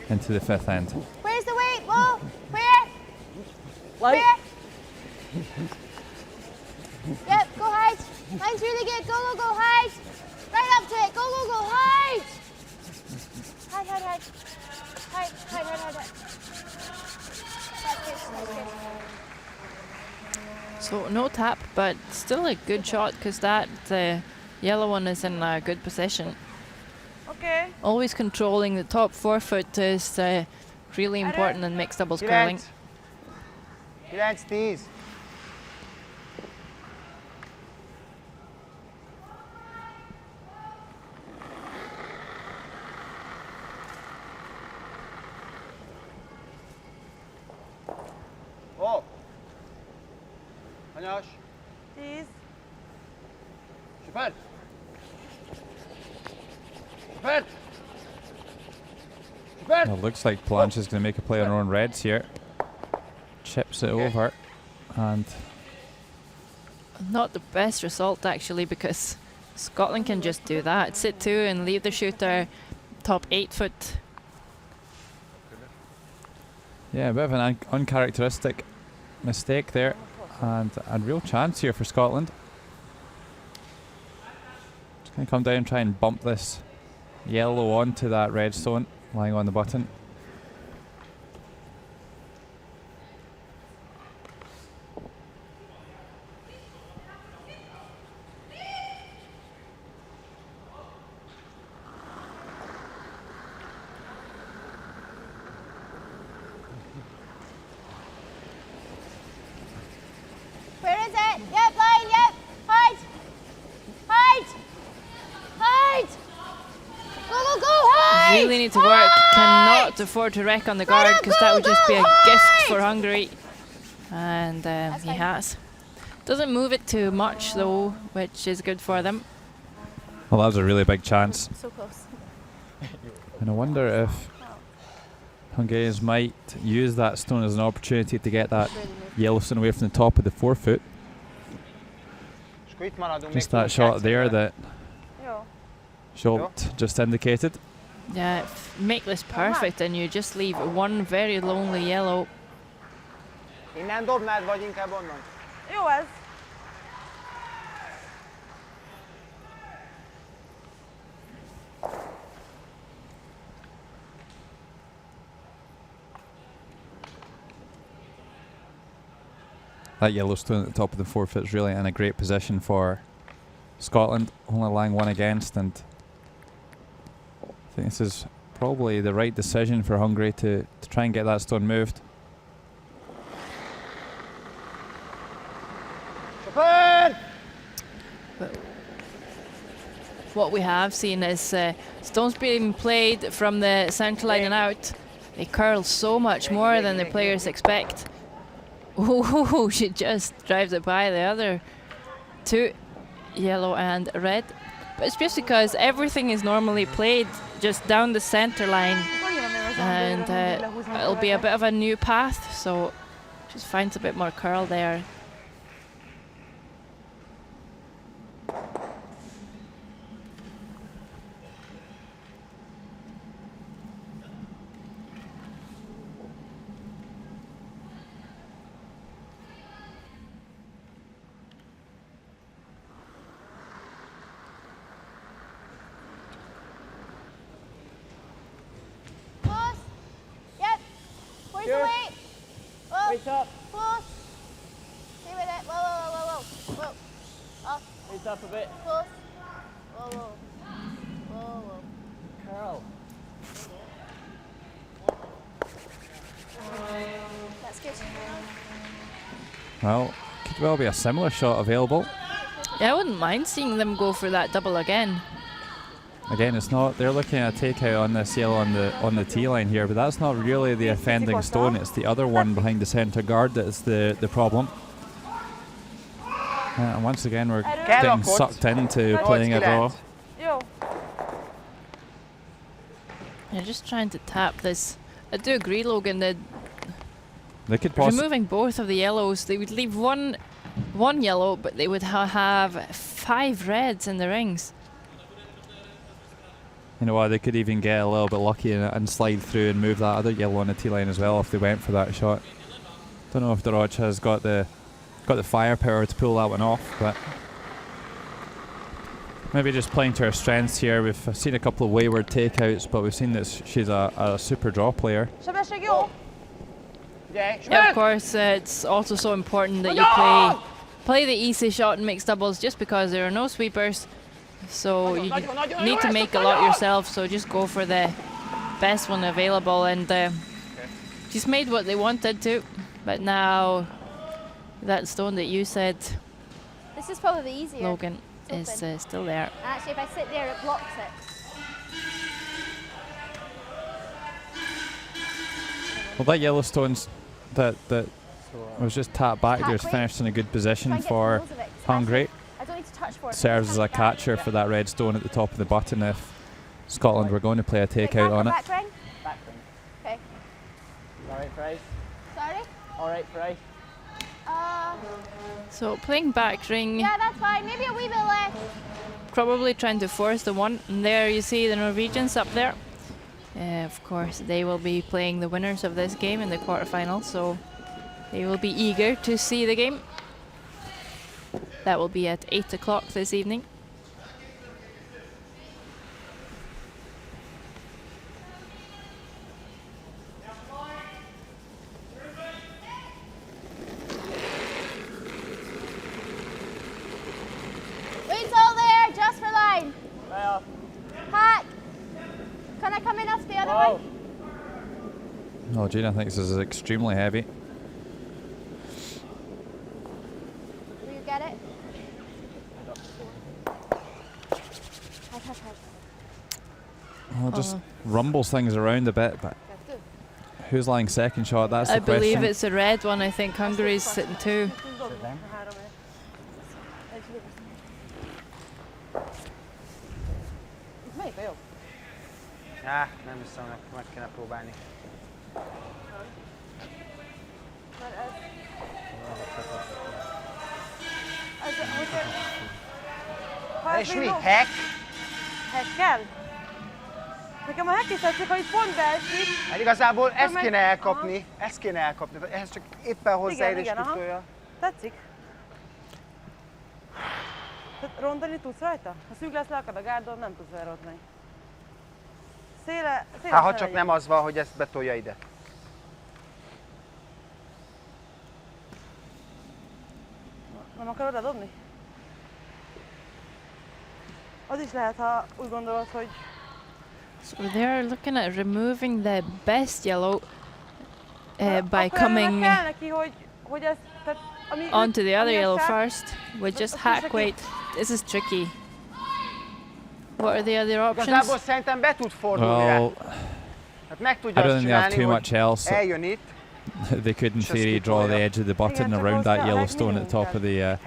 into the fifth end. Where's the weight? Whoa. Where? Like. Where? Yep, go hide. Line's really good. Go, go, go, hide. Right up to it. Go, go, go, hide. Hide, hide, hide. Hide, hide, hide, hide, hide. That's good, that's good. So no tap, but still a good shot because that yellow one is in a good position. Okay. Always controlling the top forefoot is really important in mixed doubles curling. 9-10. Oh. Hanyas. 10. Süper. Süper. Süper. Well, looks like Planche is going to make a play on her own reds here. Chips it over, and Not the best result actually, because Scotland can just do that. Sit 2 and leave the shooter top 8 foot. yeah, a bit of an uncharacteristic mistake there, and a real chance here for Scotland. Just going to come down and try and bump this yellow onto that red stone lying on the button. Where is it? Yep, line, yep. Hide. Hide. Hide. Go, go, go, hide. Really need to work. Cannot afford to wreck on the guard because that would just be a gift for Hungary. And he fine. has. Doesn't move it too much though, which is good for them. Well, that was a really big chance, So close. and I wonder if Hungarians might use that stone as an opportunity to get that yellow stone away from the top of the forefoot. És akkor itt maradunk. Just még that tudunk shot játszani there vele. that Jó. Schultz just indicated. Yeah, make this perfect and you just leave one very lonely yellow. Innen dobnád, vagy inkább onnan? Jó ez. That yellow stone at the top of the forefoot is really in a great position for Scotland only allowing one against, and I think this is probably the right decision for Hungary to try and get that stone moved. What we have seen is stones being played from the centre line and out. They curl so much more than the players expect. Oh, she just drives it by the other two, yellow and red. But it's just because everything is normally played just down the centre line, and it'll be a bit of a new path, so just finds a bit more curl there. Close. Yep. Where's the weight? Whoa. Weight up. Close. Stay with it. Whoa, whoa, whoa, whoa, whoa. Whoa. Up. Weight up a bit. Close. Whoa, whoa. Whoa, whoa. Curl. That's good. Well, could well be a similar shot available. Yeah, I wouldn't mind seeing them go for that double again. Again, it's not. They're looking at a takeout on this yellow on the tee line here, but that's not really the offending stone. It's the other one behind the centre guard that's the problem. And once again, we're getting sucked into playing a draw. Jó. They're just trying to tap this. I do agree, Logan, that They could possibly. removing both of the yellows, they would leave one yellow, but they would have 5 reds in the rings. You know what? They could even get a little bit lucky and slide through and move that other yellow on the tee line as well if they went for that shot. Don't know if Dorottya has got the firepower to pull that one off, but maybe just playing to her strengths here. We've seen a couple of wayward takeouts, but we've seen that she's a super draw player. Sebesség jó. Yeah, of course, it's also so important that you play the easy shot in mixed doubles just because there are no sweepers. So you need to make a lot yourself, so just go for the best one available. And she's made what they wanted to, but now that stone that you said, This is probably the easier. Logan, is still there. Actually, if I sit there, it blocks it. Well, that yellow stone's that was just tapped back there. It's finished in a good position for Hungary. I don't need to touch for it. Serves as a catcher for that red stone at the top of the button if Scotland were going to play a takeout on it. Back ring? Back ring. Okay. Alright, Price. Sorry? Alright, Price. So playing back ring, Yeah, that's fine. Maybe a wee bit left. probably trying to force the one. And there you see the Norwegians up there. Of course, they will be playing the winners of this game in the quarterfinals, so they will be eager to see the game. That will be at 8 o'clock this evening. Weight's all there, just for line. Well, Hack. Can I come in off the other whoa. one? Oh, Gina thinks this is extremely heavy. Will you get it? Hard, hard, hard. Well, just rumbles things around a bit, but who's lying second shot? That's I the question. believe it's a red one. I think Hungary's sitting 2. Melyik a jobb? Nem hiszem, meg kéne próbálni. Mert ez... És mi? Hack? Hackkel? Nekem a hack is tetszik, hogy pont beesik. Hát igazából ezt meg- kéne elkapni. Ezt kéne elkapni. Tehát ehhez csak éppen hozzáér és igen, aha. kitolja. Tetszik? Tehát rondani tudsz rajta? Ha szűk lesz lelked a gárdon, nem tudsz elrodni. Széle Hát ha ne csak legyen. nem az van, hogy ezt betolja ide. Nem akarod ledobni? Az is lehet, ha úgy gondolod, hogy So they're looking at removing the best yellow by akkor coming kell neki, hogy ez, tehát, ami onto the other yellow igazság, first with just That's hack tricky. weight. This is tricky. What are the other Igazából options? szerintem be tud fordulni rá. Well, Hát meg I tudja don't azt think they have csinálni, too hogy much else. eljön itt. They could in Just theory keep draw going the up. edge of the button Yeah, around suppose that that Yellowstone at the top of the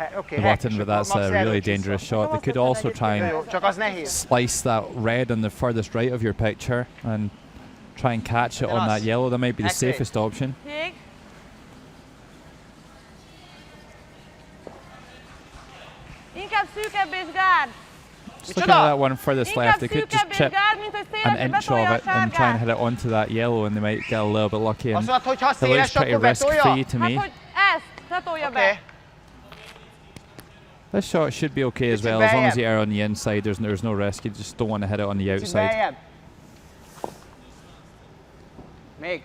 button, but that's a really dangerous shot. They could also try and Jó, csak az nehéz. slice that red on the furthest right of your picture and try and catch it on that yellow. That might be the Excellent. safest option. Jég. Inkább szűkebb és gárd. Just looking at that one furthest left, they could just Szűkebb és chip gárd, mint hogy an szélesre inch of betolja a it and try and sárgát. hit it onto that yellow, and they might get a little bit lucky. Azt And mondod, hogy ha it looks széles, pretty akkor risk-free betolja? to Hát, me. hogy ezt, ne tolja be. Oké. This shot should be okay as Kicsit well, as long as beljebb. you err on the inside. There's no risk. You just don't want to hit it on the Kicsit outside. beljebb. Még.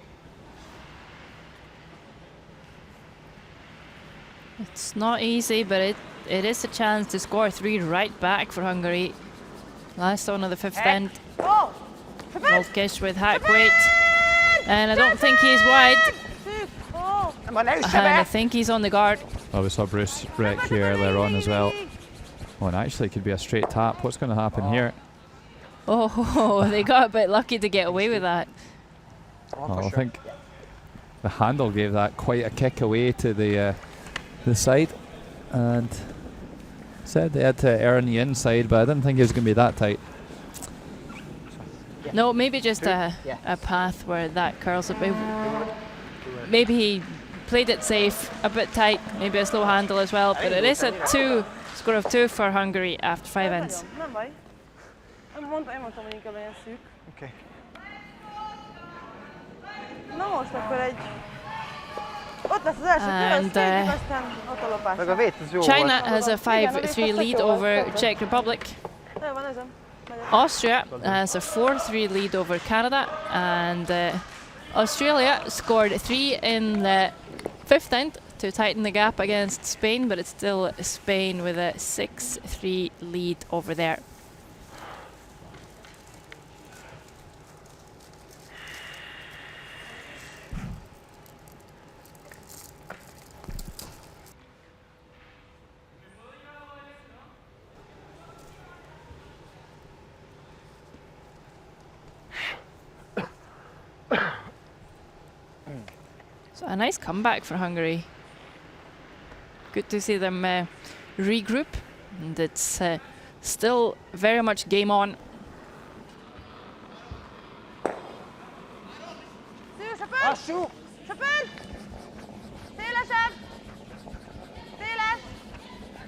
It's not easy, but it is a chance to score 3 right back for Hungary. Last on of the fifth Heck. end. Ó! Söpör! Rolkish with hack weight. And I don't think he's wide. Szűk! Ó! Nem, ne üsse And I be! think he's on the guard. Oh, we saw Bruce wreck here earlier on as well. Oh, and actually it could be a straight tap. What's going to happen here? Oh, they got a bit lucky to get away with that. Oh, I think the handle gave that quite a kick away to the side, and said they had to err on the inside, but I didn't think it was going to be that tight. No, maybe just Yeah. a path where that curls a bit. Maybe he played it safe, a bit tight, maybe a slow handle as well, but it is a score of 2 for Hungary after 5 ends. Nem baj. Én mondtam, hogy inkább legyen szűk. Oké. Na most akkor egy... Ott lesz az első And, kör, szétjük, aztán ott a lopás. Meg a vét, az jó China volt. has a 5-3 lead over Czech Republic. Jó van, ezem. Megyek. Austria has a 4-3 lead over Canada, and Australia scored 3 in the fifth end to tighten the gap against Spain, but it's still Spain with a 6-3 lead over there. So a nice comeback for Hungary. Good to see them regroup, and it's still very much game on. Szűk, söpör! Lassú! Söpör! Szélesebb! Széles!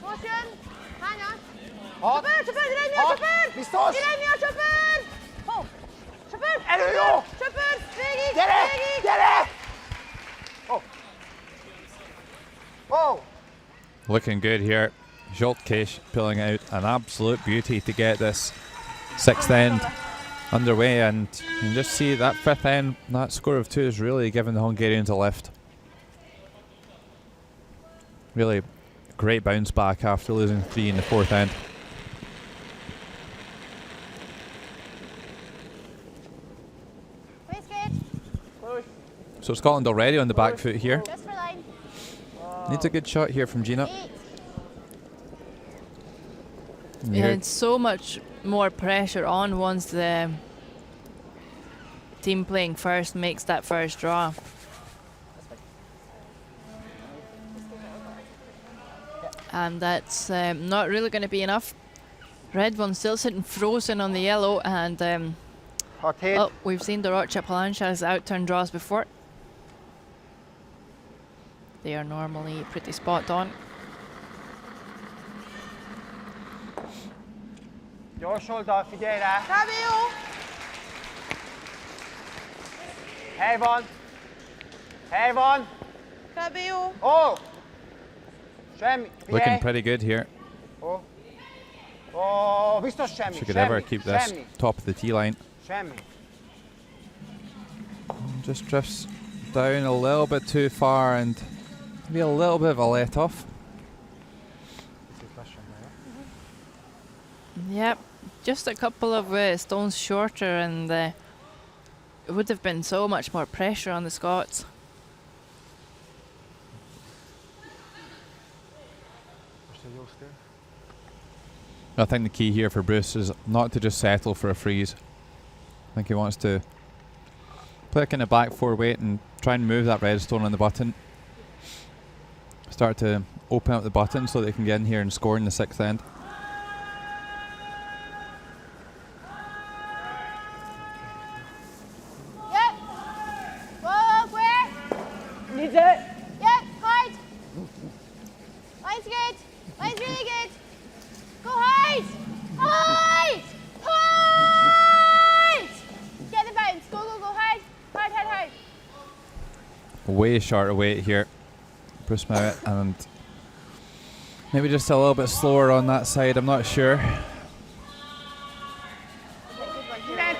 Most jön! Hányas? Hat! Söpör, söpör, irány mi a Hat! söpör! Biztos! Irány mi a söpör! Ho! Söpör! Elő, jó! Söpör! Végig! Gyere! Végig! Gyere! Oh! Oh! Looking good here. Zsoltkish pulling out an absolute beauty to get this sixth end underway, and you can just see that fifth end, that score of 2 is really giving the Hungarians a lift. Really great bounce back after losing 3 in the fourth end. Waist good. So Scotland already on the back foot here. Just for line. Needs a good shot here from Gina. 8. And you Yeah, heard- it's so much more pressure on once the team playing first makes that first draw. And that's not really going to be enough. Red one still sitting frozen on the yellow, and 6-7. oh, we've seen Dorottya Palancha's outturn draws before. They are normally pretty spot on. Gyors oldal, figyelj rá! Kb. jó! Hely van! Hely van! Kb. jó! Ó! Semmi! looking Figyelj! pretty good here. Ó! Ó, biztos semmi! She could Semmi! ever keep this Semmi! top of the tee line. Semmi! Just drifts down a little bit too far, and maybe a little bit of a let off. Yep, just a couple of stones shorter, and it would have been so much more pressure on the Scots. I think the key here for Bruce is not to just settle for a freeze. I think he wants to play a kind of back four weight and try and move that redstone on the button. Start to open up the button so they can get in here and score in the 6th end. Yep. Whoa, where? Needs it. Yep, hide. Line's good. Line's really good. Go hide. Hide. Hide. Get the bounce. Go, go, go. Hide. Hide, hide, hide. Way shorter weight here, Bruce MOUAT, and maybe just a little bit slower on that side, I'm not sure.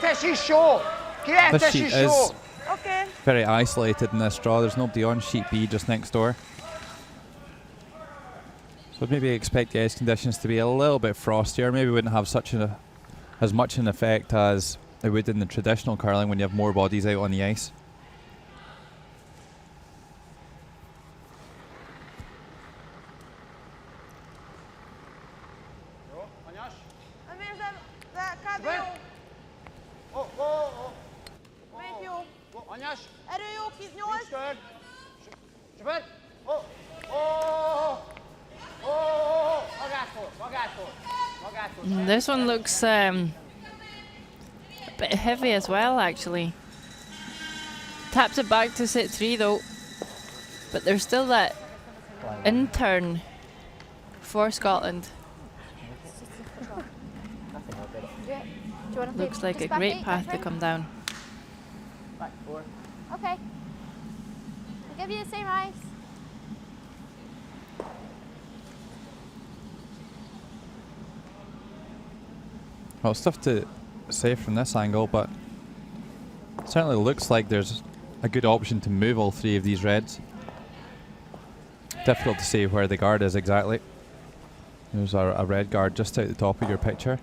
This sheet is Okay. very isolated in this draw. There's nobody on sheet B just next door. So maybe expect the ice conditions to be a little bit frostier. Maybe wouldn't have as much an effect as it would in the traditional curling when you have more bodies out on the ice. Nem érzem, de kb. jó. Megy jó. Erő jó, 8. This one looks a bit heavy as well, actually. Taps it back to set 3 though, but there's still that in-turn for Scotland. Do you want to Looks like a great path to come down. Okay. I'll give you the same ice. Well, it's tough to say from this angle, but it certainly looks like there's a good option to move all 3 of these reds. Difficult to say where the guard is exactly. There's a red guard just out the top of your picture.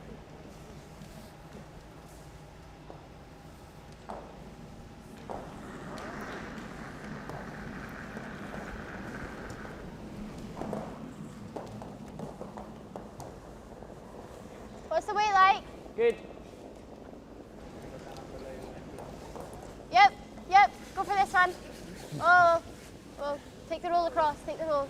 What's the weight like? Good. Yep, yep. Go for this one. Oh, well, take the roll across. Take the roll.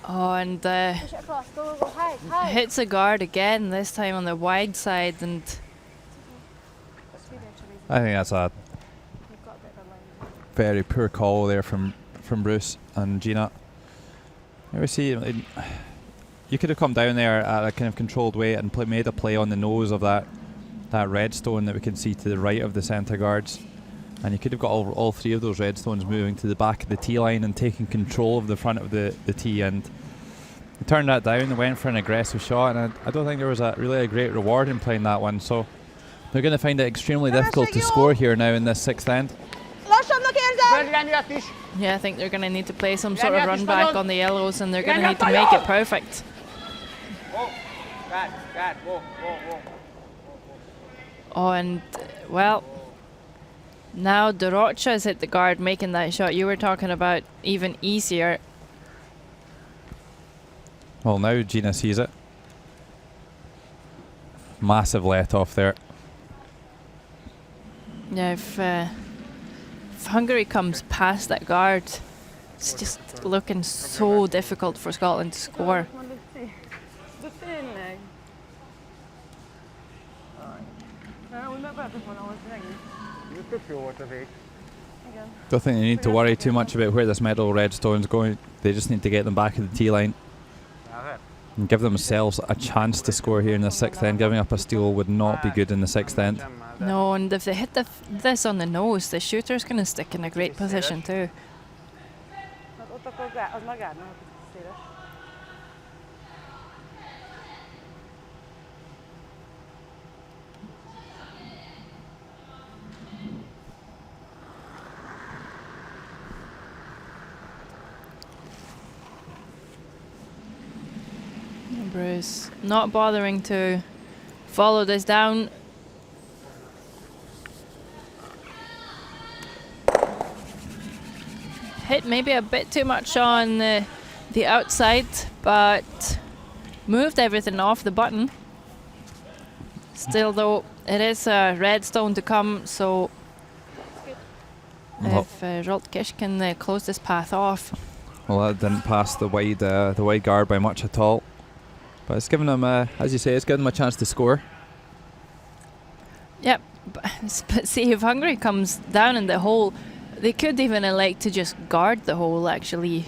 Oh, and Push it across. Go, go, go. Hide, hide. hits a guard again, this time on the wide side, and I think that's a very poor call there from Bruce and Gina. Here we see you could have come down there at a kind of controlled weight and made a play on the nose of that redstone that we can see to the right of the centre guards, and you could have got all 3 of those redstones moving to the back of the tee line and taking control of the front of the tee, and they turned that down and went for an aggressive shot, and I don't think there was really a great reward in playing that one, so they're going to find it extremely difficult to score here now in this 6th end. Lassabbnak érzem. yeah, I think they're going to need to play some sort of run back on the yellows, and they're going to need to make it perfect. Oh, and well, now Dorottya's hit the guard making that shot you were talking about even easier. Well, now Gina sees it. Massive let off there. Yeah, if Hungary comes past that guard, it's just looking so difficult for Scotland to score. De tényleg. Úgy megváltott volna ahhoz megint. Tök jó volt a vég. Igen. Don't think they need to worry too much about where this medal redstone's going. They just need to get them back at the tee line and give themselves a chance to score here in the 6th end. Giving up a steal would not be good in the 6th end. No, and if they hit this on the nose, the shooter's going to stick in a great position too. Hát ott akkor az már gárd, nem széles. Bruce not bothering to follow this down. Hit maybe a bit too much on the outside, but moved everything off the button. Still though, it is a red stone to come, so if Dorottya can close this path off. Well, that didn't pass the wide guard by much at all. But it's given them, as you say, it's given them a chance to score. Yep, but see, if Hungary comes down in the hole, they could even elect to just guard the hole, actually.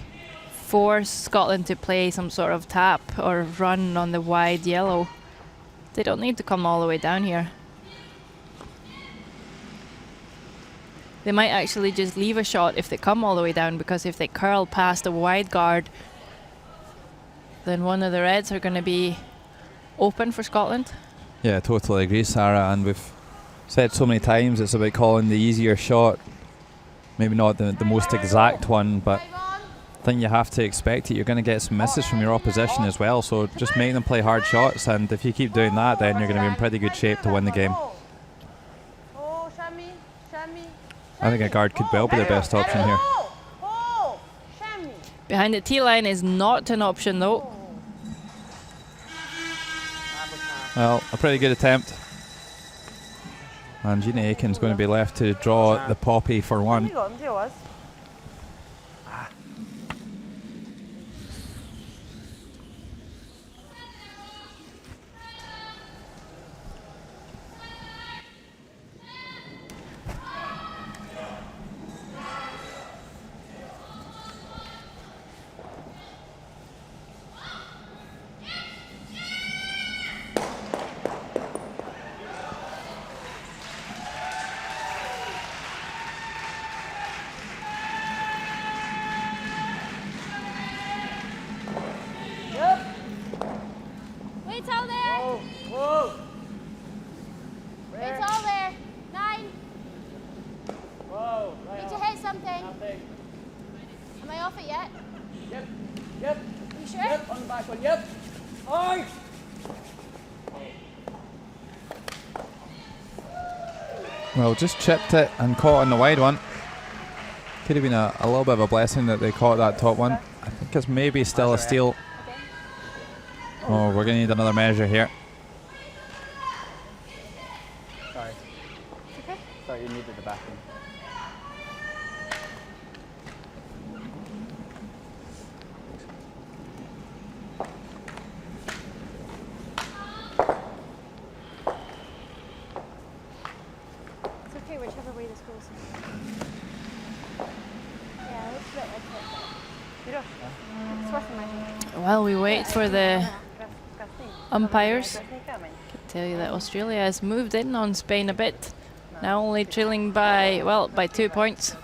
Force Scotland to play some sort of tap or run on the wide yellow. They don't need to come all the way down here. They might actually just leave a shot if they come all the way down, because if they curl past the wide guard, then one of the reds are going to be open for Scotland. Yeah, totally agree, Sarah. And we've said so many times it's about calling the easier shot. Maybe not the most exact one, but I think you have to expect it. You're going to get some misses from your opposition as well, so just make them play hard shots, and if you keep doing that, then you're going to be in pretty good shape to win the game. I think a guard could well be their best option here. Behind the tee line is not an option though. Well, a pretty good attempt. And Gina AITKEN's going to be left to draw the poppy for one. It's all there. Whoa. It's all there. 9. Whoa. Need to hit something. Nothing. Am I off it yet? Yep. You sure? Yep. On the back one. Yep. Oi. Well, just chipped it and caught on the wide one. Could have been a little bit of a blessing that they caught that top one. I think it's maybe still a steal. Oh, we're going to need another measure here. Sorry. Okay. Thought you needed the bathroom. It's okay, whichever way this goes. Yeah, let's split it. It's worth it. While we wait for the umpires, I can tell you that Australia has moved in on Spain a bit. Now only trailing by, well, by 2 points.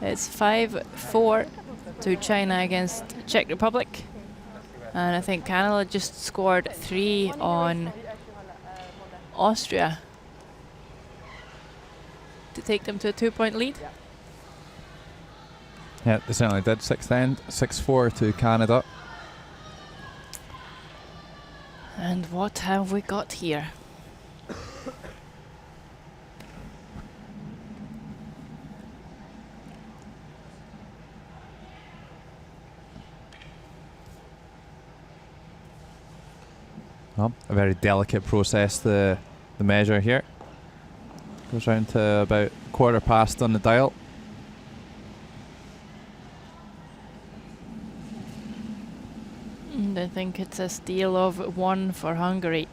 It's 5-4 to China against Czech Republic. And I think Canada just scored 3 on Austria to take them to a 2-point lead. Yeah, they certainly did. 6th end, 6-4 to Canada. And what have we got here? Well, a very delicate process, the measure here. Goes round to about 1/4 on the dial. And I think it's a steal of 1 for Hungary.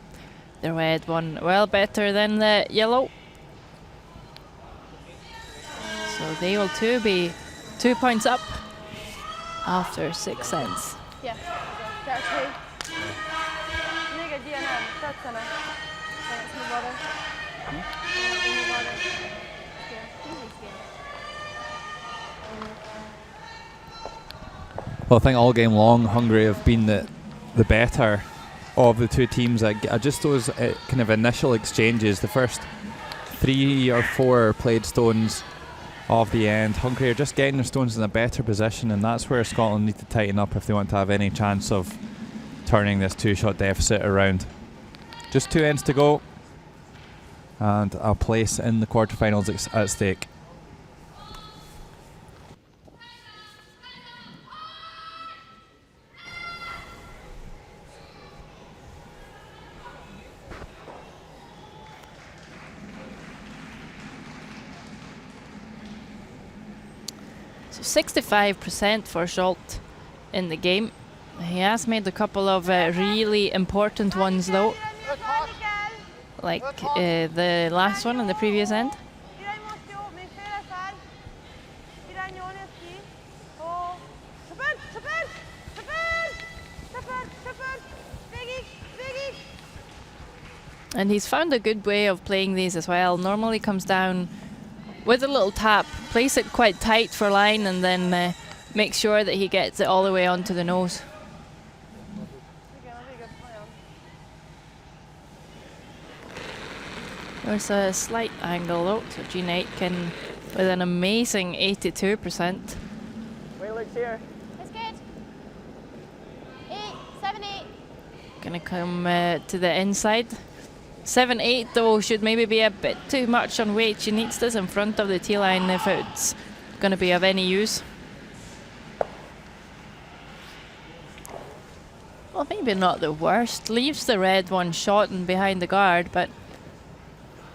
The red one, well, better than the yellow. So they will too be 2 points up after 6 ends. Yeah. That's true. Még egy ilyen nem tetszene. Thanks, my brother. Well, I think all game long, Hungary have been the better of the two teams. Just those kind of initial exchanges, the first 3 or 4 played stones of the end. Hungary are just getting their stones in a better position, and that's where Scotland need to tighten up if they want to have any chance of turning this 2-shot deficit around. Just 2 ends to go, and a place in the quarterfinals at stake. So 65% for Scholt in the game. He has made a couple of really important ones though, like the last one in the previous end. Irány most jó, még félreszállj. Irány jól néz ki. Ó, söpörd, söpörd, söpörd, söpörd, söpörd. Végig, végig. And he's found a good way of playing these as well. Normally comes down with a little tap, place it quite tight for line, and then make sure that he gets it all the way onto the nose. Igen, a vége olyan. There's a slight angle though, so Gina AITKEN with an amazing 82%. Wait, legs here. That's good. 8, 7, 8. Gonna come to the inside. 7-8 though should maybe be a bit too much on weight. She needs this in front of the T-line if it's gonna be of any use. Well, maybe not the worst. Leaves the red one shot and behind the guard, but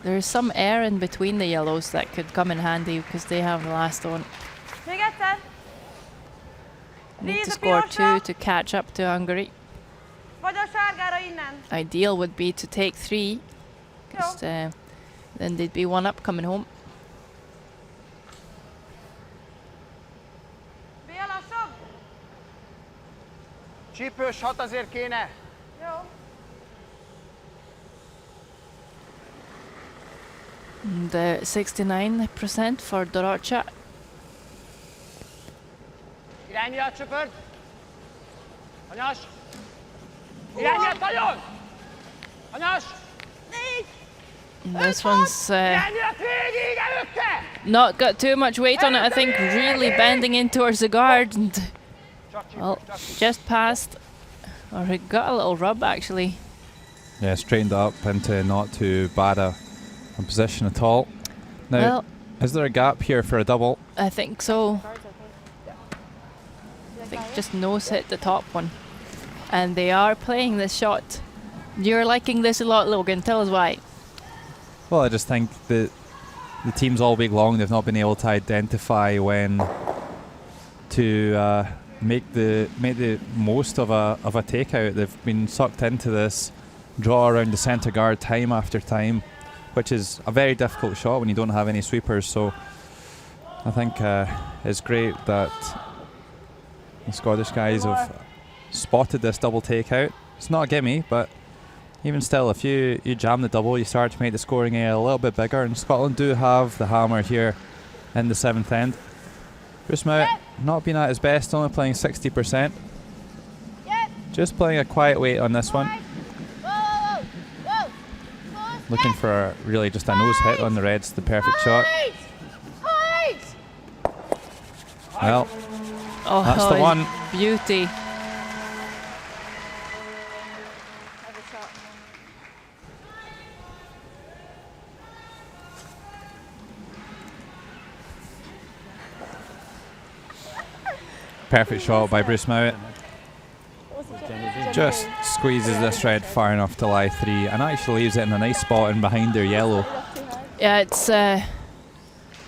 there's some air in between the yellows that could come in handy because they have the last one. Még egyszer. Need to Nézd a score pirosra. 2 to catch up to Hungary. Vagy a sárgára innen. Ideal would be to take 3, because then they'd be 1 up coming home. Bél lassabb. Csípős 6 azért kéne. Jó. And 69% for Dorottya. Irány miatt söpörd. Hanyas. Irány miatt nagyon. Hanyas. And this one's Irány miatt végig előtte. not got too much weight on it, I think, really bending in towards the guard, and Csak csípős, well, csak csípős. just passed, or it got a little rub actually. Yeah, straightened up into not too bad a position at all. Now, Well, is there a gap here for a double? I think so. I think just nose hit the top one. And they are playing this shot. You're liking this a lot, Logan. Tell us why. Well, I just think that the teams all week long, they've not been able to identify when to make the most of a takeout. They've been sucked into this draw around the centre guard time after time, which is a very difficult shot when you don't have any sweepers. So I think it's great that the Scottish guys have spotted this double takeout. It's not a gimme, but even still, if you jam the double, you start to make the scoring area a little bit bigger, and Scotland do have the hammer here in the 7th end. Bruce MOUAT not been at his best, only playing 60%. Yep. Just playing a quiet weight on this one. Whoa, whoa, whoa. Whoa. Looking for really just a nose hit on the reds, the perfect shot. Height! Well, Oh, that's the one. Beauty. Perfect shot by Bruce MOUAT. Just squeezes this red far enough to lie 3 and actually leaves it in a nice spot in behind their yellow. Yeah, it's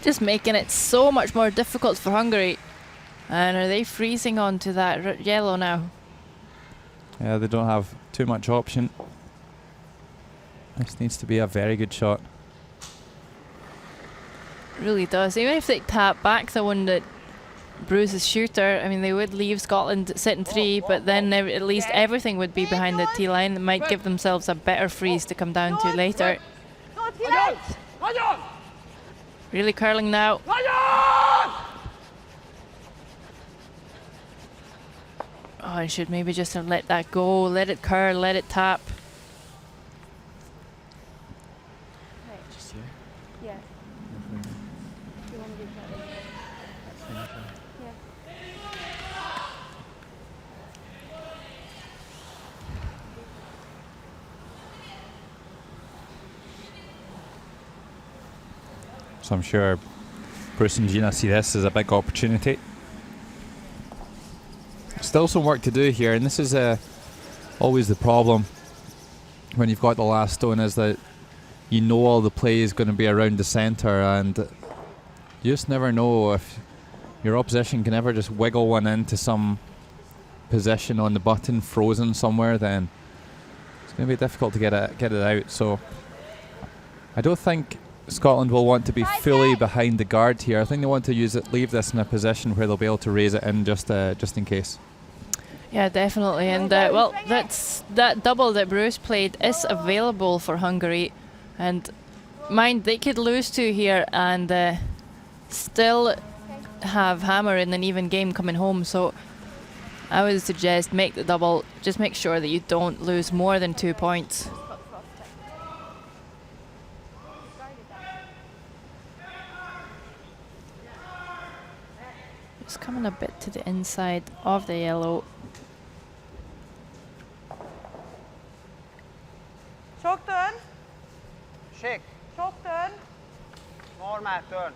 just making it so much more difficult for Hungary. And are they freezing onto that yellow now? Yeah, they don't have too much option. This needs to be a very good shot. Really does. Even if they tap back the one that bruises shooter, I mean, they would leave Scotland sitting 3, but then at least everything would be behind the T-line. They might give themselves a better freeze to come down to later. Nagyon. Nagyon. Really curling now. Nagyon. Oh, I should maybe just have let that go. Let it curl, let it tap. Just here. Yeah. So I'm sure Bruce and Gina see this as a big opportunity. Still some work to do here, and this is always the problem when you've got the last stone, is that you know all the play is going to be around the centre, and you just never know if your opposition can ever just wiggle one into some position on the button frozen somewhere, then it's going to be difficult to get it out. So I don't think Scotland will want to be fully behind the guard here. I think they want to leave this in a position where they'll be able to raise it in just in case. Yeah, definitely. And well, that double that Bruce played is available for Hungary, and mind, they could lose 2 here and still have Hammer in an even game coming home. So I would suggest make the double. Just make sure that you don't lose more than 2 points. Just coming a bit to the inside of the yellow. Sok turn. Shake. Sok turn. Normal turn.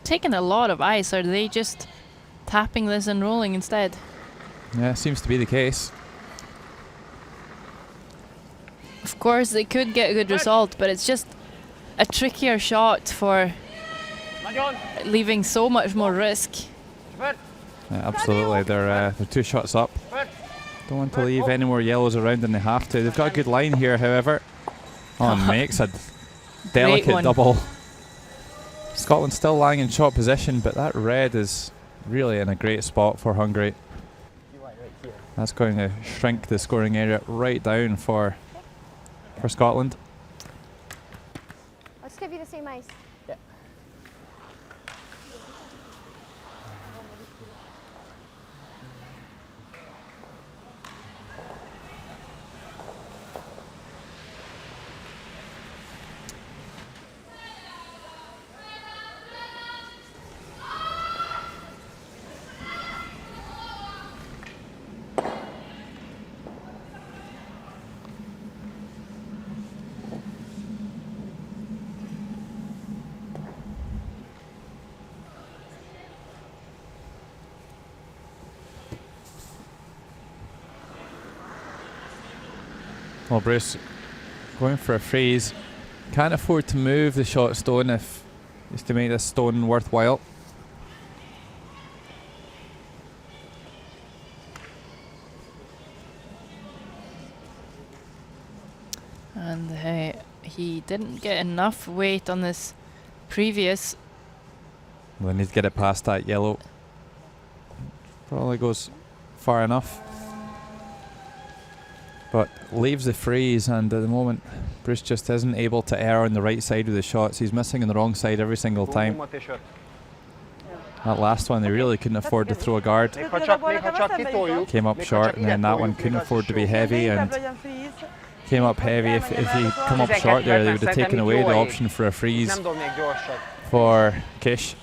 Taking a lot of ice. Are they just tapping this and rolling instead? Yeah, seems to be the case. Of course, they could get a good result, but it's just a trickier shot for leaving so much more risk. Yeah, absolutely. They're 2 shots up. Don't want to leave any more yellows around than they have to. They've got a good line here, however. Oh, makes a delicate double. Scotland still lying in short position, but that red is really in a great spot for Hungary. That's going to shrink the scoring area right down for Scotland. I'll just give you the same ice. Yeah. Well, Bruce going for a freeze. Can't afford to move the shot stone if just to make this stone worthwhile. And he didn't get enough weight on this previous. We'll need to get it past that yellow. Probably goes far enough. But leaves the freeze, and at the moment Bruce just isn't able to err on the right side of the shots. He's missing on the wrong side every single time. That last one, they really couldn't afford to throw a guard. Came up short, and then that one couldn't afford to be heavy, and came up heavy. If he come up short there, they would have taken away the option for a freeze for Kish.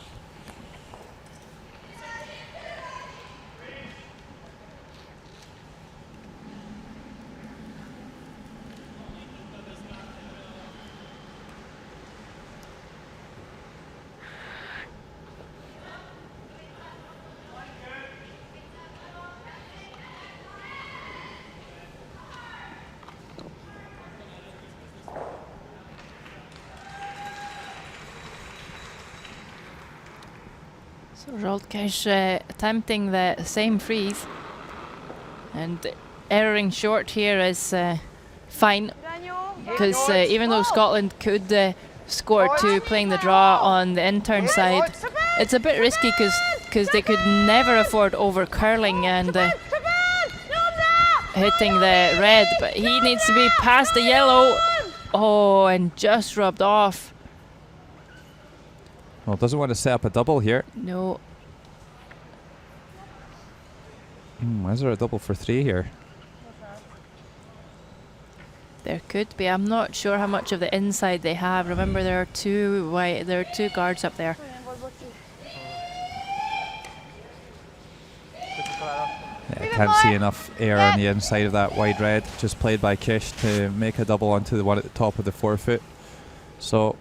So Zsoltke's attempting the same freeze, and erring short here is fine, because even though Scotland could score 2 playing the draw on the intern side, it's a bit risky because they could never afford over curling and hitting the red, but he needs to be past the yellow. Oh, and just rubbed off. Well, doesn't want to set up a double here. No. Why is there a double for 3 here? There could be. I'm not sure how much of the inside they have. Remember, there are 2 white. There are 2 guards up there. Yeah, can't see enough air on the inside of that wide red. Just played by Kish to make a double onto the one at the top of the forefoot. So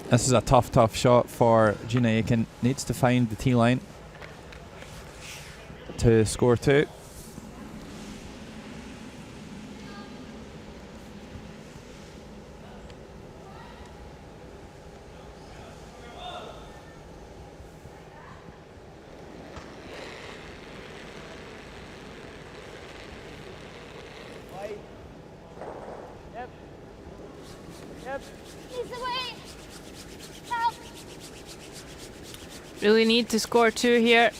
this is a tough shot for Gina AITKEN. Needs to find the tee line to score 2. Really need to score 2 here.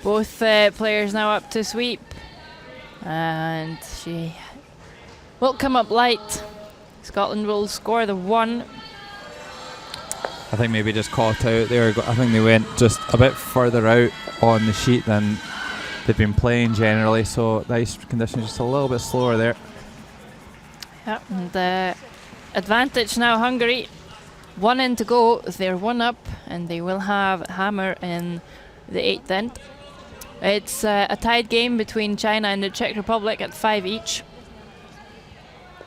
Both players now up to sweep. And she will come up light. Scotland will score the 1. I think maybe just caught out there. I think they went just a bit further out on the sheet than they've been playing generally, so the ice conditions just a little bit slower there. Yeah, and advantage now Hungary. 1 in to go, they're 1 up, and they will have hammer in the 8th end. It's a tied game between China and the Czech Republic at 5 each.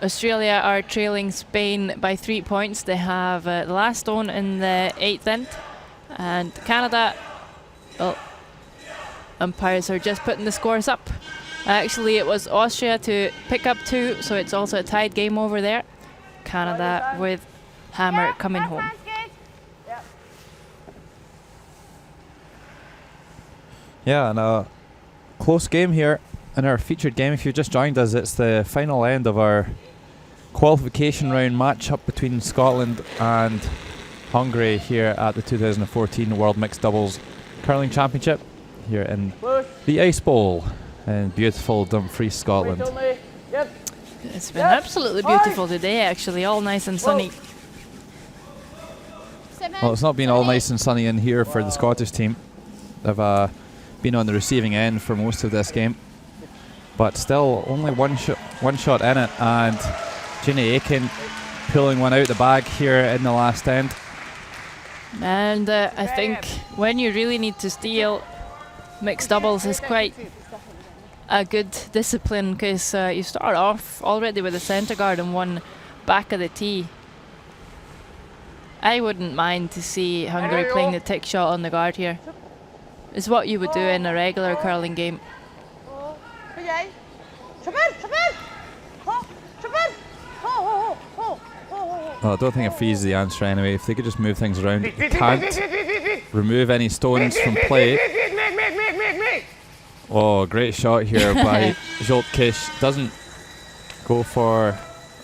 Australia are trailing Spain by 3 points. They have the last stone in the 8th end. And Canada, well, umpires are just putting the scores up. Actually, it was Austria to pick up 2, so it's also a tied game over there. Canada with hammer coming home. Yeah, and a close game here in our featured game. If you've just joined us, it's the final end of our qualification round match-up between Scotland and Hungary here at the 2014 World Mixed Doubles Curling Championship here in the Ice Bowl in beautiful Dumfries, Scotland. It's been absolutely beautiful today, actually, all nice and sunny. Well, it's not been all nice and sunny in here for the Scottish team. They've been on the receiving end for most of this game, but still only one shot in it, and Gina AITKEN pulling one out the bag here in the last end. And I think when you really need to steal, mixed doubles is quite a good discipline, because you start off already with a centre guard and 1 back of the tee. I wouldn't mind to see Hungary playing the tick shot on the guard here. It's what you would do in a regular curling game. Well, I don't think a free is the answer anyway. If they could just move things around. They can't remove any stones from play. Oh, great shot here by Zsolt Kish. Doesn't go for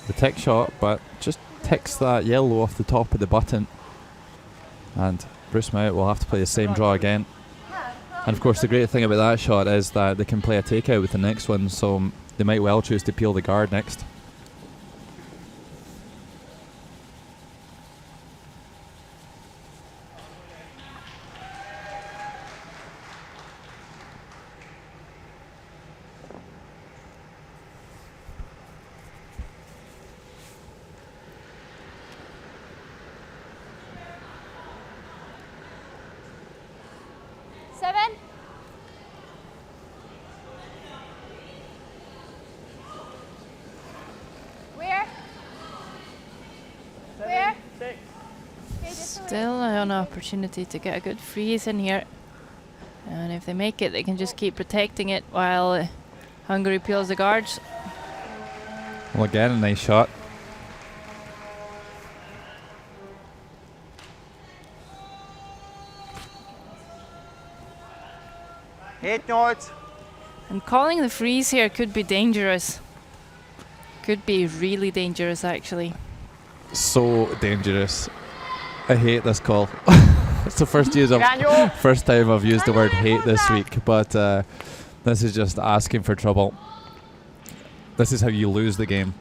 the tick shot, but just ticks that yellow off the top of the button. And Bruce MOUAT will have to play the same draw again. And of course the great thing about that shot is that they can play a takeout with the next one, so they might well choose to peel the guard next. Still an opportunity to get a good freeze in here, and if they make it, they can just keep protecting it while Hungary peels the guards. Well, again, a nice shot. And calling the freeze here could be dangerous. Could be really dangerous, actually. So dangerous. I hate this call. It's the first time I've used the word hate this week, but this is just asking for trouble. This is how you lose the game.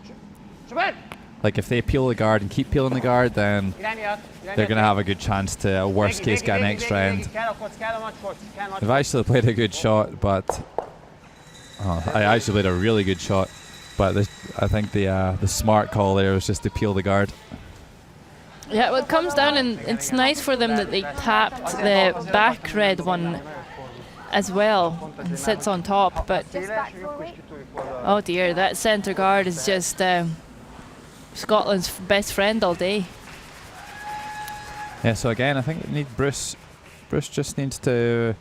Like, if they peel the guard and keep peeling the guard, then they're going to have a good chance to, at worst case, get an extra end. They've actually played a good shot, but I actually played a really good shot, but I think the smart call there was just to peel the guard. Yeah, well, it comes down, and it's nice for them that they tapped the back red one as well and sits on top, but oh dear, that centre guard is just Scotland's best friend all day. Yeah, so again, I think we need Bruce. Bruce just needs to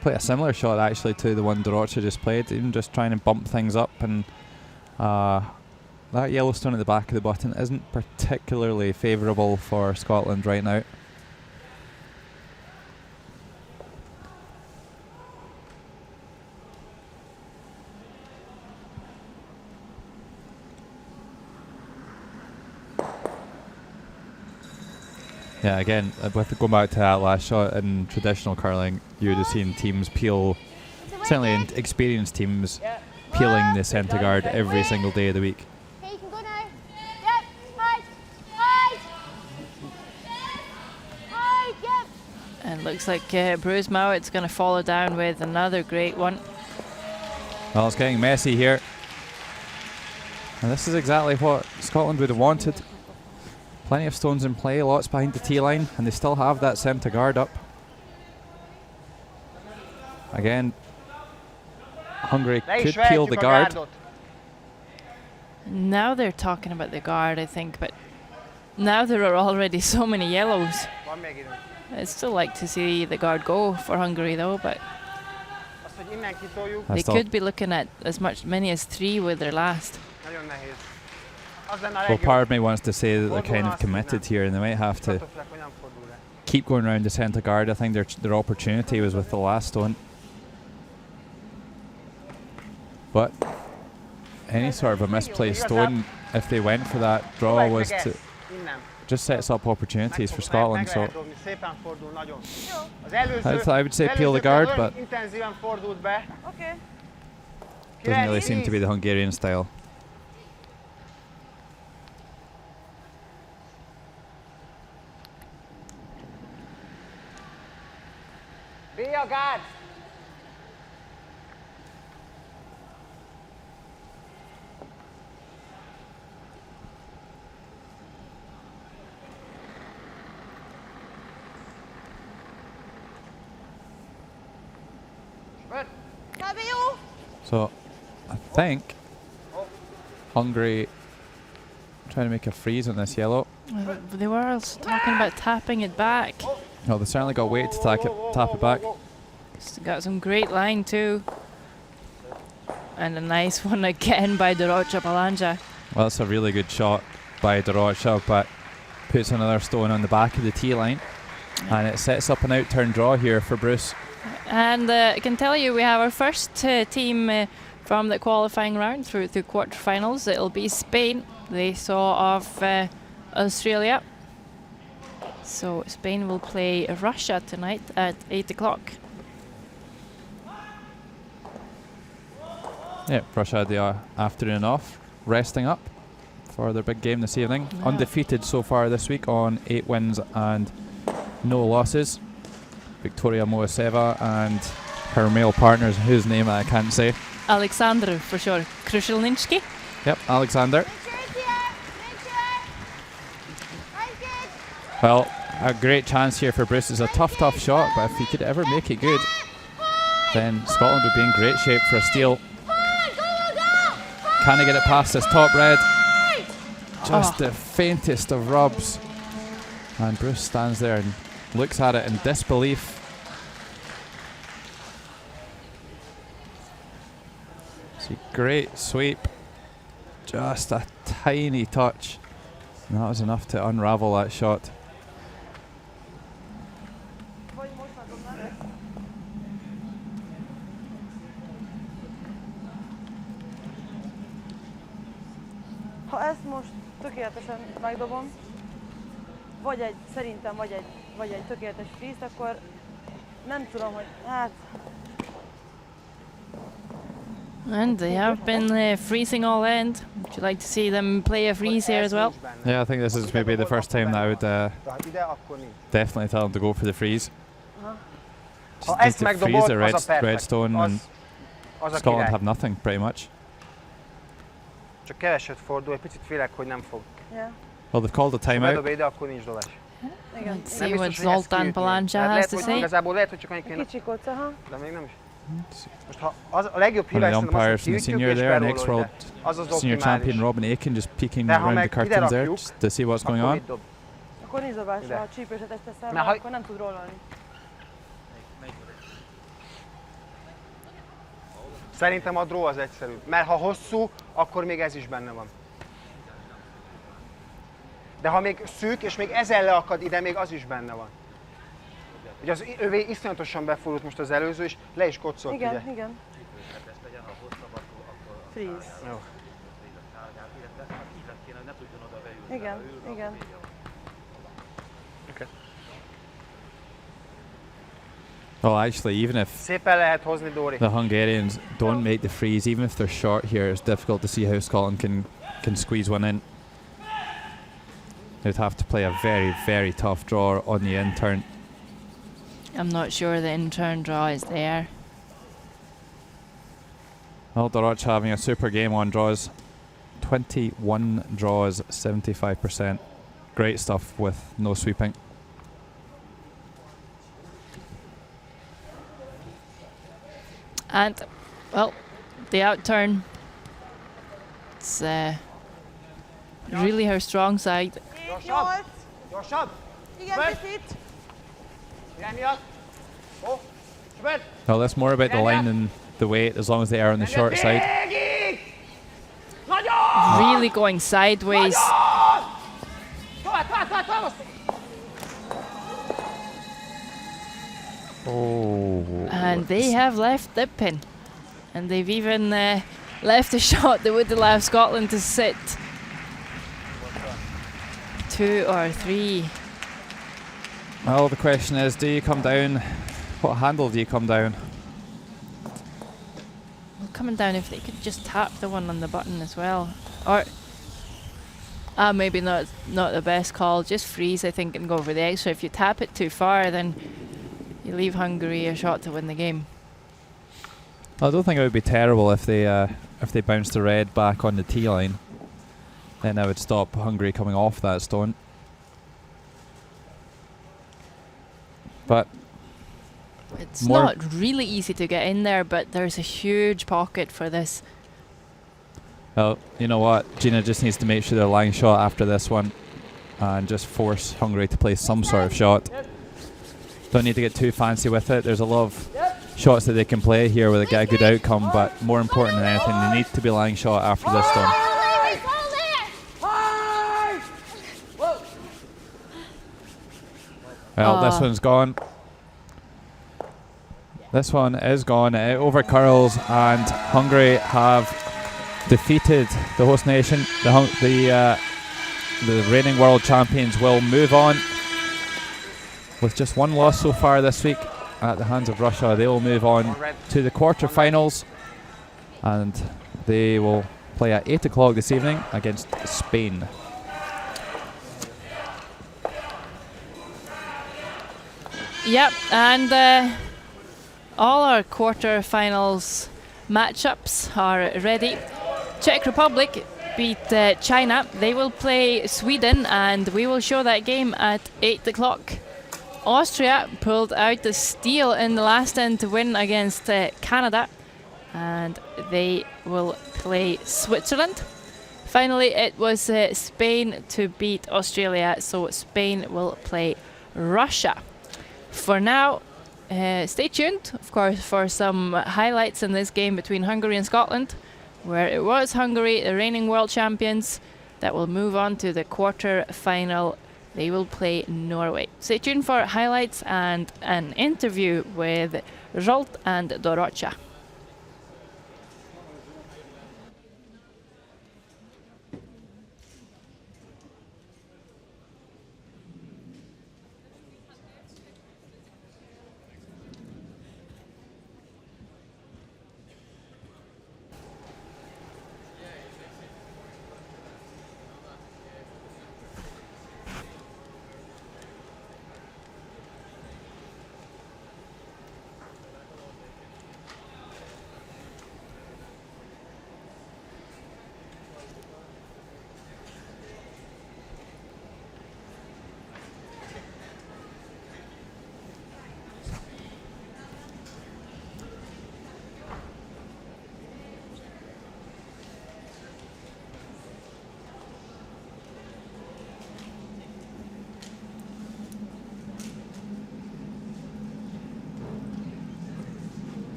play a similar shot actually to the one Dorottya just played, even just trying to bump things up. And that yellow stone at the back of the button isn't particularly favourable for Scotland right now. Yeah, again, with going back to that last shot in traditional curling, you would have seen teams peel, certainly experienced teams, peeling the centre guard every single day of the week. Okay, you can go now. Yep, hide, hide. Hide, yep. And looks like Bruce MOUAT's going to follow down with another great one. Well, it's getting messy here. And this is exactly what Scotland would have wanted. Plenty of stones in play, lots behind the tee line, and they still have that centre guard up. Again, Hungary could peel the guard. Now they're talking about the guard, I think, but now there are already so many yellows. I'd still like to see the guard go for Hungary though, but they could be looking at many as 3 with their last. Well, part of me wants to say that they're kind of committed here and they might have to keep going around the centre guard. I think their opportunity was with the last stone. But any sort of a misplaced stone, if they went for that draw, was to just sets up opportunities for Scotland. So I would say peel the guard, but doesn't really seem to be the Hungarian style. Be your guard. So I think Hungary trying to make a freeze on this yellow. They were also talking about tapping it back. No, they certainly got weight to tap it back. Got some great line too. And a nice one again by Dorottya Palanja. Well, that's a really good shot by Dorottya, but puts another stone on the back of the tee line. And it sets up an out-turn draw here for Bruce. And I can tell you we have our first team from the qualifying round through quarterfinals. It'll be Spain. They saw off Australia. So Spain will play Russia tonight at 8 o'clock. Yeah, Russia had the afternoon off, resting up for their big game this evening. Yeah. Undefeated so far this week on 8 wins and no losses. Victoria Moiseva and her male partners, whose name I can't say. Alexander, for sure. Krushelninski. Yep, Alexander. Well, a great chance here for Bruce. It's a tough shot, but if he could ever make it good, then Scotland would be in great shape for a steal. Can he get it past this top red? Just the faintest of rubs. And Bruce stands there and looks at it in disbelief. See, great sweep. Just a tiny touch. And that was enough to unravel that shot. Ha ezt most tökéletesen megdobom, szerintem vagy egy tökéletes freeze, akkor nem tudom, hogy hát. And they have been freezing all end. Would you like to see them play a freeze here as well? Yeah, I think this is maybe the first time that I would definitely tell them to go for the freeze. Just need to freeze a red stone and Scotland have nothing pretty much. Csak keveset fordul, egy picit félek, hogy nem fog. Well, they've called a timeout. Igen. Let's Nem see what biztos, hogy ezt Zoltán kiütni. Palanca Tehát has lehet, to hogy say. igazából lehet, hogy csak annyi kéne. Kicsi koc, aha. De még nem is. Most ha az, a legjobb One of hívás the szerintem az, umpires hogy from the kiütjük senior és there, an berólol ex-world ide. Az az senior champion optimális. Robin Aiken just peeking De ha around the meg ide curtains there rakjuk, to see what's going akkor on. mit dob? Akkor nincs dobás, Ide. ha a csípőset ezt teszel, Mert ha- akkor nem tud rololni. Szerintem a draw az egyszerű. Mert ha hosszú, akkor még ez is benne van. De ha még szűk, és még ezen leakad ide, még az is benne van. Ugye az övé iszonyatosan befordult most az előző, és le is kocolt Igen, ide. igen. Freeze. Jó. Igen, igen. Okay. Well, actually, even if Szépen lehet hozni, Dori. the Hungarians don't make the freeze, even if they're short here, it's difficult to see how Scotland can squeeze one in. They'd have to play a very, very tough draw on the in-turn. I'm not sure the in-turn draw is there. Well, Dorottya having a super game on draws. 21 draws, 75%. Great stuff with no sweeping. And, well, the outturn. It's really her strong side. Gyorsabb! 8. Gyorsabb! Igen, Meg. picit. Irány miatt! Ó! Söböd! Well, that's more about the line than the weight, as long as they are on the short side. Végig! Nagyon! Really going sideways. Tovább, tovább, tovább, tovább! Oh. And they have left the pin. And they've even left a shot that would allow Scotland to sit 2 or 3. Well, the question is, do you come down? What handle do you come down? Well, coming down, if they could just tap the one on the button as well. Or, maybe not the best call. Just freeze, I think, and go for the extra. If you tap it too far, then you leave Hungary a shot to win the game. I don't think it would be terrible if they bounced the red back on the tee line. Then that would stop Hungary coming off that stone. But It's more- not really easy to get in there, but there's a huge pocket for this. well, you know what? Gina just needs to make sure they're lying shot after this one, and just force Hungary to play some sort of shot. Don't need to get too fancy with it. There's a lot of shots that they can play here where they get a good outcome, but more important than anything, they need to be lying shot after this stone. Well, this one's gone. This one is gone. It over curls, and Hungary have defeated the host nation. The reigning world champions will move on with just one loss so far this week at the hands of Russia. They will move on to the quarterfinals, and they will play at 8 o'clock this evening against Spain. Yep, and all our quarter-finals matchups are ready. Czech Republic beat China. They will play Sweden, and we will show that game at 8 o'clock. Austria pulled out the steal in the last end to win against Canada, and they will play Switzerland. Finally, it was Spain to beat Australia, so Spain will play Russia. For now, stay tuned, of course, for some highlights in this game between Hungary and Scotland, where it was Hungary, the reigning world champions, that will move on to the quarter-final. They will play Norway. Stay tuned for highlights and an interview with Zsolt and Dorottya.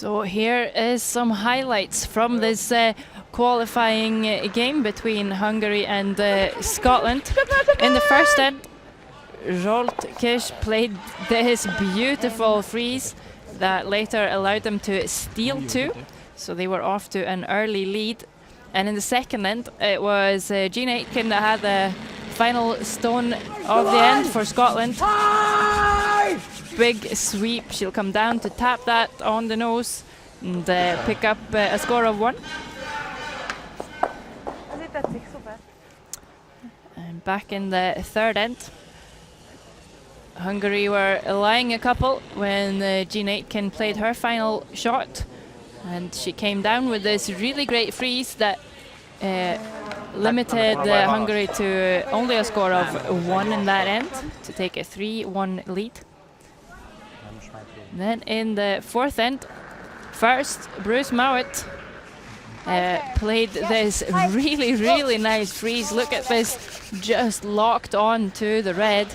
So here is some highlights from this qualifying game between Hungary and Scotland. In the first end, Zsolt played this beautiful freeze that later allowed them to steal 2, so they were off to an early lead. And in the second end, it was Gina AITKEN that had the final stone of the end for Scotland. Big sweep, she'll come down to tap that on the nose and pick up a score of 1. And back in the third end, Hungary were lying a couple when Gina AITKEN played her final shot, and she came down with this really great freeze that limited Hungary to only a score of 1 in that end to take a 3-1 lead. Then in the fourth end, first Bruce MOUAT played this really nice freeze. Look at this, just locked on to the red.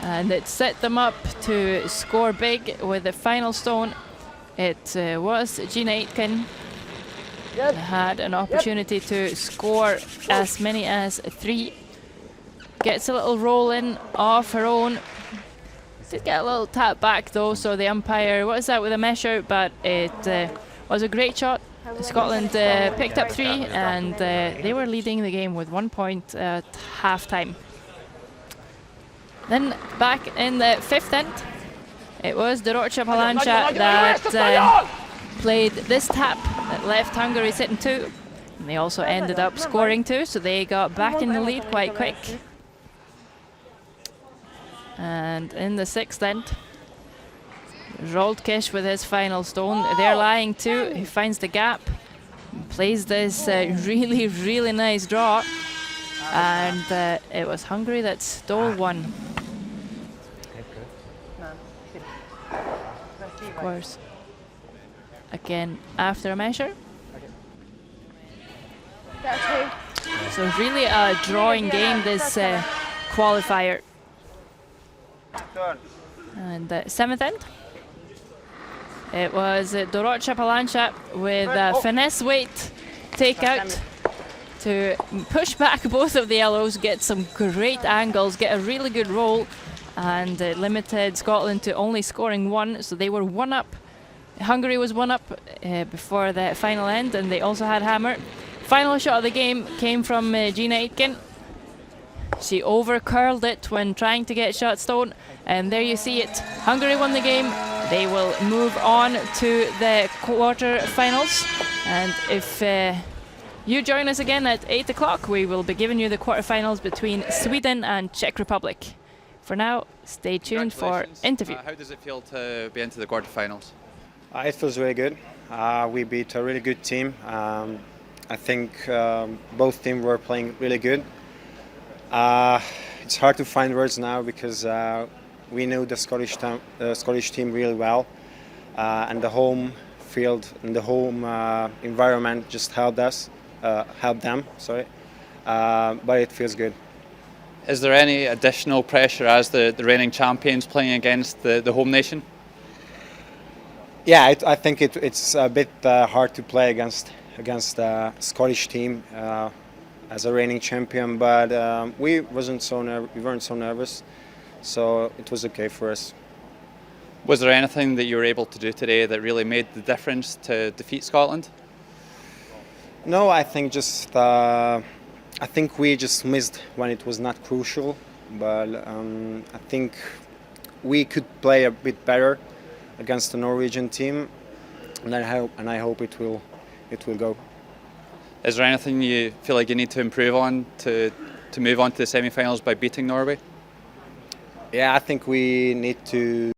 And it set them up to score big with the final stone. It was Gina AITKEN that had an opportunity to score as many as 3. Gets a little roll in off her own. Did get a little tap back though, so the umpire was out with a measure, but it was a great shot. Scotland picked up 3, and they were leading the game with 1 point at half-time. Then back in the fifth end, it was Dorottya that played this tap that left Hungary sitting 2. And they also ended up scoring 2, so they got back in the lead quite quick. And in the sixth end, Zsolt with his final stone. They're lying 2. He finds the gap, plays this really nice draw, and it was Hungary that stole 1. Of course, again after a measure. So really a drawing game, this qualifier. And the seventh end, it was Dorottya with a finesse weight takeout to push back both of the yellows, get some great angles, get a really good roll, and limited Scotland to only scoring 1, so they were 1 up. Hungary was 1 up before the final end, and they also had hammer. Final shot of the game came from Gina AITKEN. She over curled it when trying to get shot stone, and there you see it. Hungary won the game. They will move on to the quarter-finals, and if you join us again at 8 o'clock, we will be giving you the quarter-finals between Sweden and Czech Republic. For now, stay tuned for interview. How does it feel to be into the quarterfinals? It feels really good. We beat a really good team. I think both teams were playing really good. It's hard to find words now because we knew the Scottish team really well, and the home field and the home environment just helped them. Sorry, but it feels good. Is there any additional pressure as the reigning champions playing against the home nation? Yeah, I think it's a bit hard to play against a Scottish team as a reigning champion, but we weren't so nervous, so it was okay for us. Was there anything that you were able to do today that really made the difference to defeat Scotland? No, I think we just missed when it was not crucial, but I think we could play a bit better against the Norwegian team, and I hope it will go. Is there anything you feel like you need to improve on to move on to the semi-finals by beating Norway? Yeah, I think we need to.